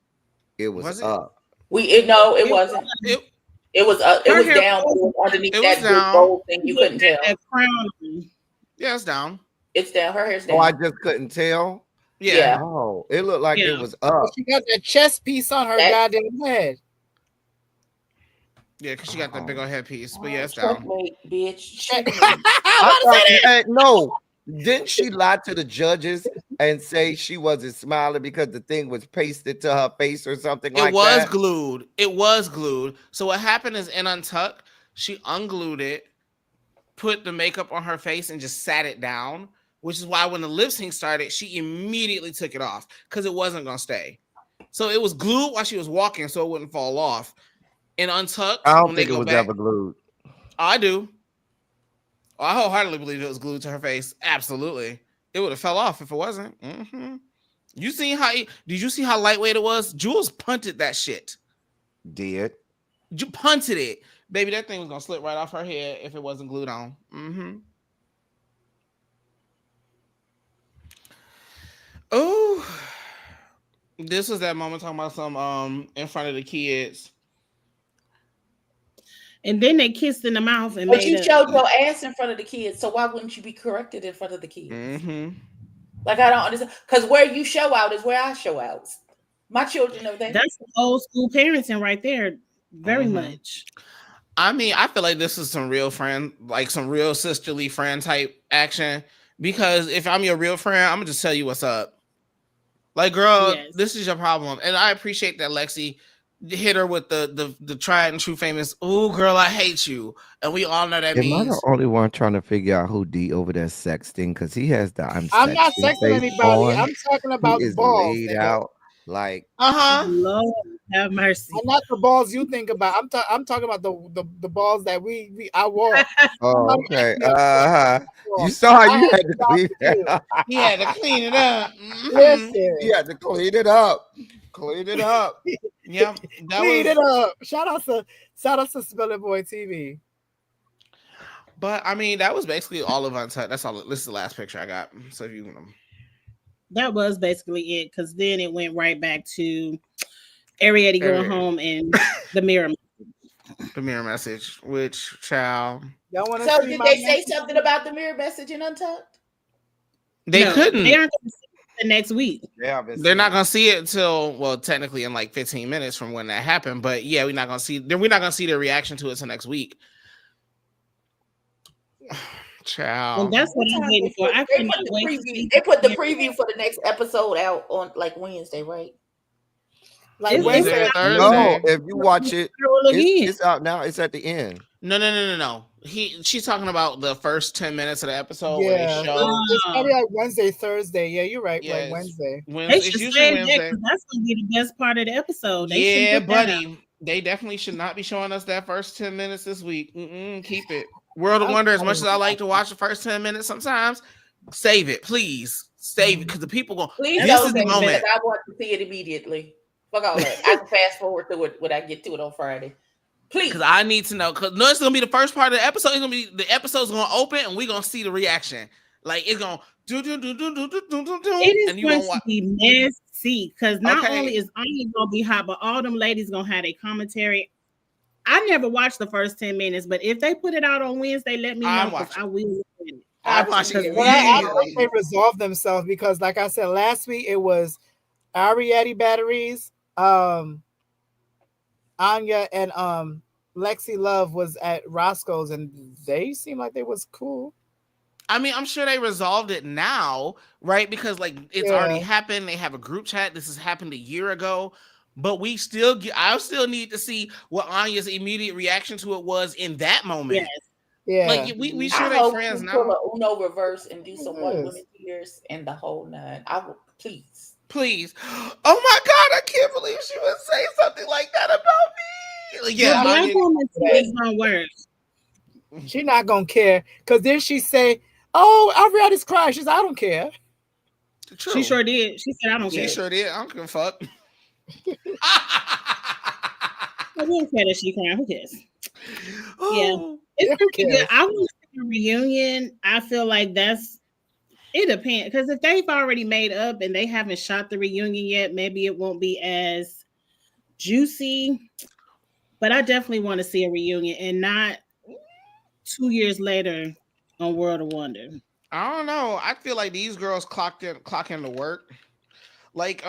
It was up. It wasn't. It was down underneath that big gold thing. You couldn't tell. Yeah, it's down. It's down. Her hair's down. Oh, I just couldn't tell. Yeah. Oh, it looked like it was up. She got that chest piece on her goddamn head. Yeah, because she got that big old headpiece. But yeah, it's down. Bitch. No. Didn't she lie to the judges and say she wasn't smiling because the thing was pasted to her face or something like that? It was glued. So what happened is in Untucked, she unglued it, put the makeup on her face, and just sat it down, which is why when the lip sync started, she immediately took it off because it wasn't going to stay. So it was glued while she was walking so it wouldn't fall off. In Untucked, I don't think it was ever glued. I do. I wholeheartedly believe it was glued to her face. Absolutely. It would have fell off if it wasn't. Did you see how lightweight it was? Jules punted that shit. Did. You punted it. Baby, that thing was going to slip right off her head if it wasn't glued on. Oh, this was that moment talking about some in front of the kids. And then they kissed in the mouth. But you showed your ass in front of the kids, so why wouldn't you be corrected in front of the kids? Like, I don't understand. Because where you show out is where I show out. My children know that. That's old school parenting right there. Very much. I mean, I feel like this is some real friend, like some real sisterly friend type action. Because if I'm your real friend, I'm going to just tell you what's up. Like, girl, this is your problem. And I appreciate that Lexi hit her with the tried and true famous, "Ooh, girl, I hate you," and we all know that means. Am I the only one trying to figure out who D over there sexting? Because he has the I'm not sexting anybody. I'm talking about balls. Laid out like Lord have mercy. I'm not the balls you think about. I'm talking about the balls that I wore. Oh, okay. You saw how you had to clean it up. He had to clean it up. Listen, he had to clean it up. Clean it up. Yeah, clean it up. Shout out to Spill It Boy TV. But I mean, that was basically all of Untucked. That's all. This is the last picture I got. So if you want to. that was basically it. Because then it went right back to Ariette going home and the mirror. The mirror message, which child. Y'all want to so did they say something about the mirror message in Untucked? They couldn't. They aren't going to see it the next week. Yeah, they're not going to see it until, well, technically in like 15 minutes from when that happened. But yeah, we're not going to see their reaction to it until next week. Child. And that's what I'm waiting for. They put the preview for the next episode out on like Wednesday, right? Like Wednesday or Thursday. No, if you watch it, it's out now. It's at the end. No. She's talking about the first 10 minutes of the episode. Yeah, where they show. It's probably like Wednesday, Thursday. Yeah, you're right. Yeah, like Wednesday. It's usually Wednesday. That's gonna be the best part of the episode. Yeah, buddy. They definitely should not be showing us that first 10 minutes this week. Keep it. World of Wonder. As much as I like to watch the first 10 minutes, sometimes save it, please. Save it because the people go. Please this is the moment. I want to see it immediately. Fuck all that. I can fast forward through it when I get to it on Friday. Please. Because I need to know. Because it's gonna be the first part of the episode. It's gonna be the episode's gonna open and we're gonna see the reaction. Like it's gonna do. It is and going to be messy because not only is Anya gonna be hot, but all them ladies gonna have a commentary. I never watched the first 10 minutes, but if they put it out on Wednesday, let me know because I will. I hope they resolve themselves because, like I said last week, it was Ariette Batteries, Anya and Lexi Love was at Roscoe's, and they seemed like they was cool. I mean, I'm sure they resolved it now, right? Because like it's already happened. They have a group chat. This has happened a year ago. But I still need to see what Anya's immediate reaction to it was in that moment. Yes. Yeah. Like we sure they're friends now. Pull a Uno reverse and do some one women tears and the whole nine. I will please. Oh my God, I can't believe she would say something like that about me. Like, yeah, black woman is gonna work. She's not gonna care because then she say, "Oh, Ariette's crying." She's, "I don't care." True. She sure did. She said, "I don't care." She sure did. I don't give a fuck. I wouldn't care that she crying. Who cares? Oh, yeah, it's good. I want to see a reunion. I feel like it depends because if they've already made up and they haven't shot the reunion yet, maybe it won't be as juicy. But I definitely want to see a reunion and not 2 years later on World of Wonder. I don't know. I feel like these girls clock into work. Like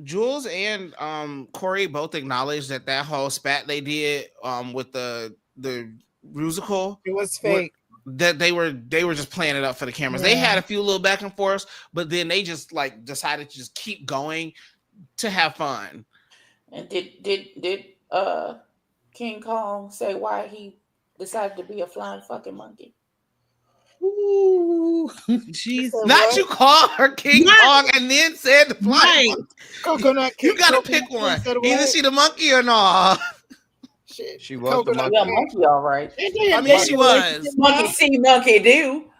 Jules and Corey both acknowledged that whole spat they did with the musical, it was fake. That they were just playing it up for the cameras. They had a few little back and forths, but then they just like decided to just keep going to have fun. And did King Kong say why he decided to be a flying fucking monkey? Ooh, jeez! Not you call her King Kong and then said the flying monkey. Coconut. You gotta pick one. Either she the monkey or not. She was the monkey. Yeah, monkey, all right. I mean, she was. Monkey see, monkey do.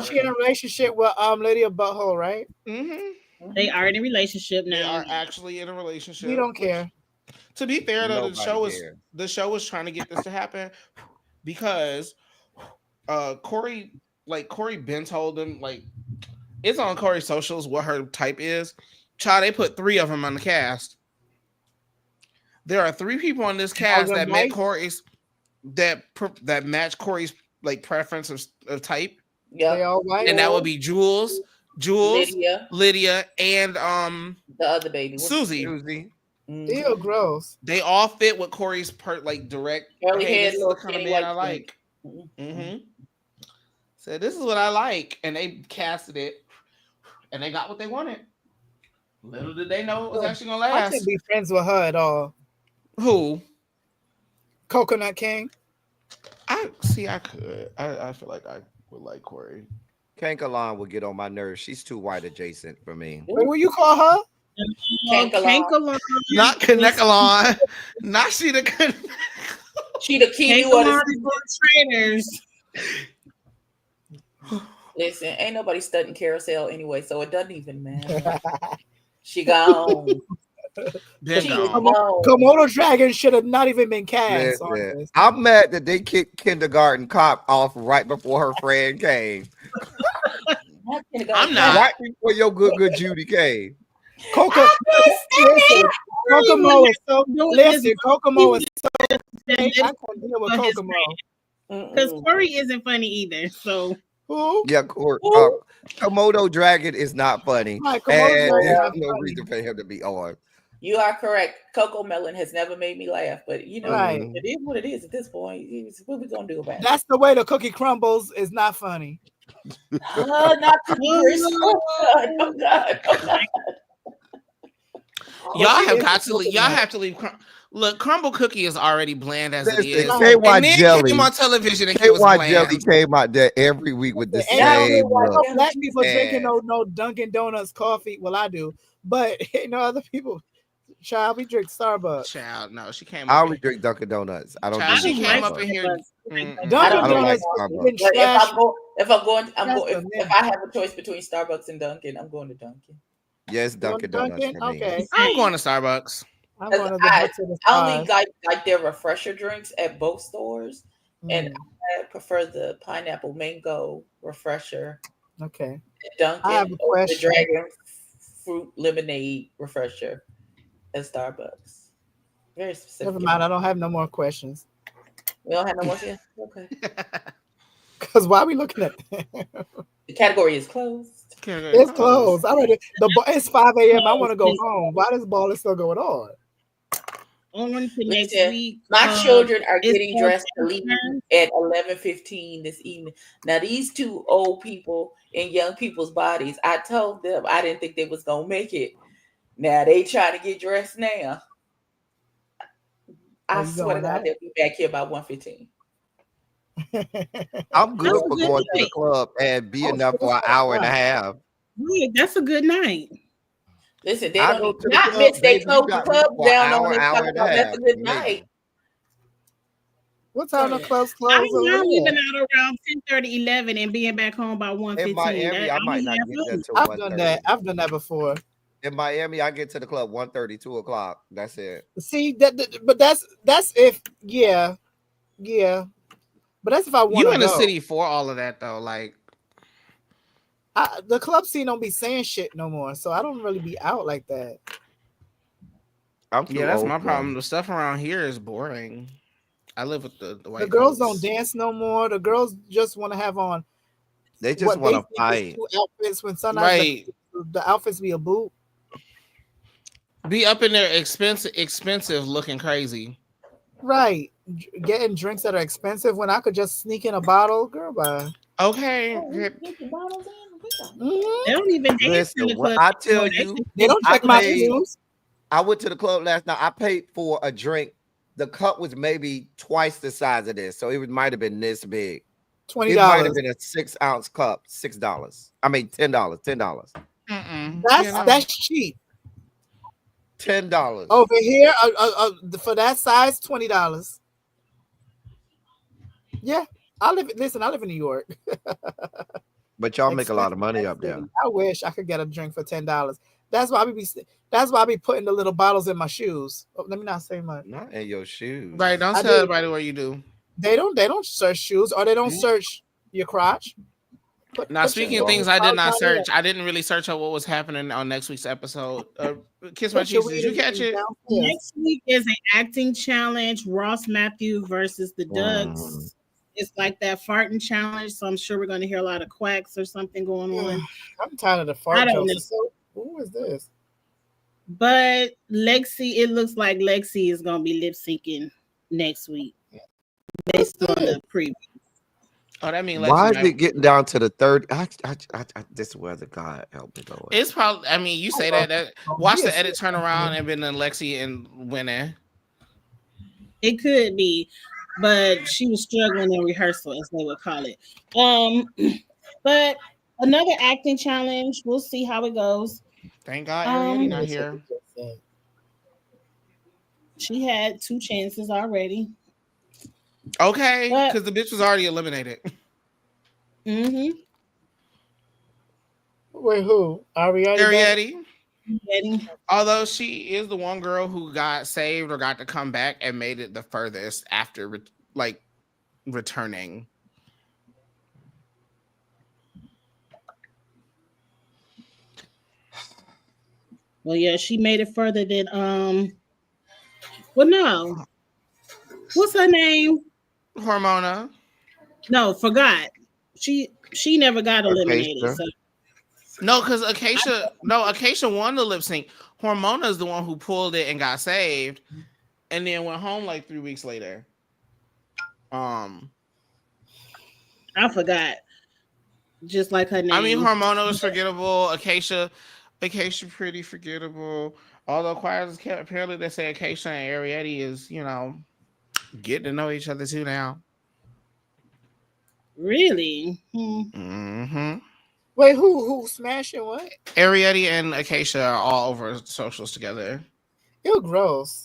She in a relationship with Lydia Butthole, right? Mm-hmm. They are in a relationship now. They are actually in a relationship. We don't care. To be fair, though, the show was trying to get this to happen because Corey Ben told them like it's on Corey's socials what her type is. Child, they put 3 of them on the cast. There are 3 people on this cast that met Corey's that match Corey's like preference of type. Yeah, they all white. And that would be Jules, Lydia, and the other baby, Susie. Ew, gross. They all fit with Corey's direct. Curly hey, head, this is the kind of man I like. Said this is what I like, and they casted it, and they got what they wanted. Little did they know it was actually gonna last. I couldn't be friends with her at all. Who? Coconut King. I could. I feel like I would like Corey. Kankalon would get on my nerves. She's too white adjacent for me. What will you call her? Kankalon. Not Kanekalon. Not she the She the key trainers. Listen, ain't nobody studying carousel anyway, so it doesn't even matter. She gone. Komodo Dragon should have not even been cast. I'm mad that they kicked Kindergarten Cop off right before her friend came. I'm not. Right before your good Judy came. Kokomo is so listen. Kokomo is so. I can't deal with Kokomo because Corey isn't funny either. So who? Yeah, Komodo Dragon is not funny, and there's no reason for him to be on. You are correct. Coco Melon has never made me laugh, but you know, it is what it is at this point. What we gonna do about it? That's the way the cookie crumbles is not funny. Not oh God. Y'all have got to leave. Y'all have to leave. Look, crumble cookie is already bland as it is. KY Jelly came on television and KY Jelly came out there every week with the same look. Black people drinking no Dunkin' Donuts coffee. Well, I do, but other people. Child, we drink Starbucks. Child, no, she came. I only drink Dunkin' Donuts. I don't. Child, she came up in here. Dunkin' Donuts. If I have a choice between Starbucks and Dunkin', I'm going to Dunkin'. Yes, Dunkin' Donuts. Okay, I'm going to Starbucks. I only like their refresher drinks at both stores, and I prefer the pineapple mango refresher. Okay, Dunkin'. I have a question. The dragon fruit lemonade refresher at Starbucks. Very specific. Never mind. I don't have no more questions. We don't have no more questions? Okay. Because why are we looking at that? The category is closed. It's closed. It's 5 a.m. I want to go home. Why this ball is still going on? On to next week. My children are getting dressed to leave at 11:15 this evening. Now, these two old people in young people's bodies, I told them I didn't think they was going to make it. Now, they trying to get dressed now. I swear to God, they'll be back here by 1:15. I'm good for going to the club and being up for an hour and a half. Yeah, that's a good night. Listen, they don't not miss. They close the club down on this. That's a good night. What time the clubs close? I'm leaving out around 10:30, 11 and being back home by 1:15. In Miami, I might not get there till I've done that. I've done that before. In Miami, I get to the club 1:30, 2 o'clock. That's it. See but that's if yeah. But that's if I want to. You in the city for all of that though, like. The club scene don't be saying shit no more, so I don't really be out like that. That's my problem. The stuff around here is boring. I live with the white. The girls don't dance no more. The girls just want to have on. They just want to fight. Outfits when sometimes the outfits be a boot. Be up in there expensive, looking crazy. Right, getting drinks that are expensive when I could just sneak in a bottle. Girl, bye. Okay. They don't even dance in the club. I tell you, they don't check my shoes. I went to the club last night. I paid for a drink. The cup was maybe twice the size of this, so it might have been this big. $20. It might have been a 6-ounce cup. $6. I mean $10. That's cheap. $10 over here for that size. $20. Yeah, I live in New York. But y'all make a lot of money up there. I wish I could get a drink for $10. That's why I be putting the little bottles in my shoes. Oh, let me not say much. Not in your shoes. Right, don't tell everybody what you do. They don't search shoes, or they don't search your crotch. Speaking of things I did not search, I didn't really search out what was happening on next week's episode. Kiss My Cheeks, did you catch it? Next week is an acting challenge. Ross Matthew versus the Ducks. It's like that farting challenge, so I'm sure we're going to hear a lot of quacks or something going on. I'm tired of the fart. I don't know. So, who is this? But Lexi, it looks like Lexi is going to be lip syncing next week based on the preview. Oh, that means why is it getting down to the third? This is where the God help me, Lord. It's probably. I mean, you say that. Watch the edit turn around and been Lexi and winning. It could be, but she was struggling in rehearsal, as they would call it. But another acting challenge. We'll see how it goes. Thank God Ariel's not here. She had 2 chances already. Okay, because the bitch was already eliminated. Mm-hmm. Wait, who? Ariette. Although she is the one girl who got saved or got to come back and made it the furthest after returning. Well, yeah, she made it further than well, no. What's her name? Hormona. No, forgot. She never got eliminated. Acacia. So. No, because Acacia won the lip sync. Hormona is the one who pulled it and got saved, and then went home like 3 weeks later. I forgot. Just like her name. I mean, Hormona was forgettable. Acacia pretty forgettable. Although apparently they say Acacia and Arietti is, getting to know each other too now. Really? Mm-hmm. Wait, who smashing what? Arietti and Acacia are all over socials together. You're gross.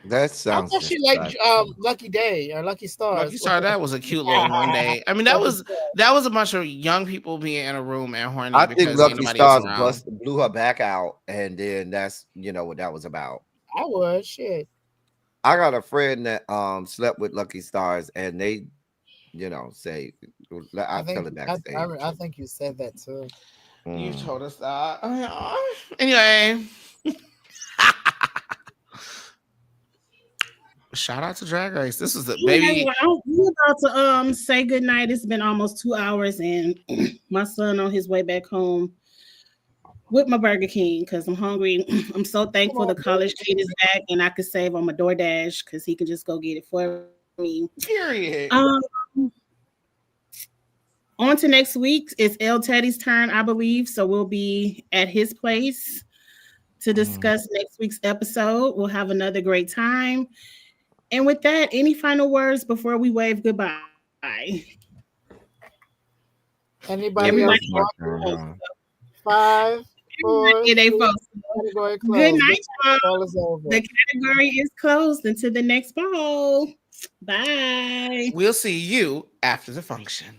That sounds. I thought she liked Lucky Day or Lucky Stars. Lucky Star, that was a cute little one day. I mean, that was a bunch of young people being in a room and horny. I think Lucky Stars blew her back out, and then that's what that was about. I would shit. I got a friend that slept with Lucky Stars, and they, say I tell it backstage. I think you said that too. You told us that. Anyway. Shout out to Drag Race. This is the baby. We're about to say goodnight. It's been almost 2 hours, and my son on his way back home with my Burger King because I'm hungry. I'm so thankful the college kid is back, and I could save on my DoorDash because he can just go get it for me. Period. On to next week. It's El Teddy's turn, I believe. So we'll be at his place to discuss next week's episode. We'll have another great time. And with that, any final words before we wave goodbye? Anybody else? 5, 4, 3, good night, y'all. The category is closed until the next ball. Bye. We'll see you after the function.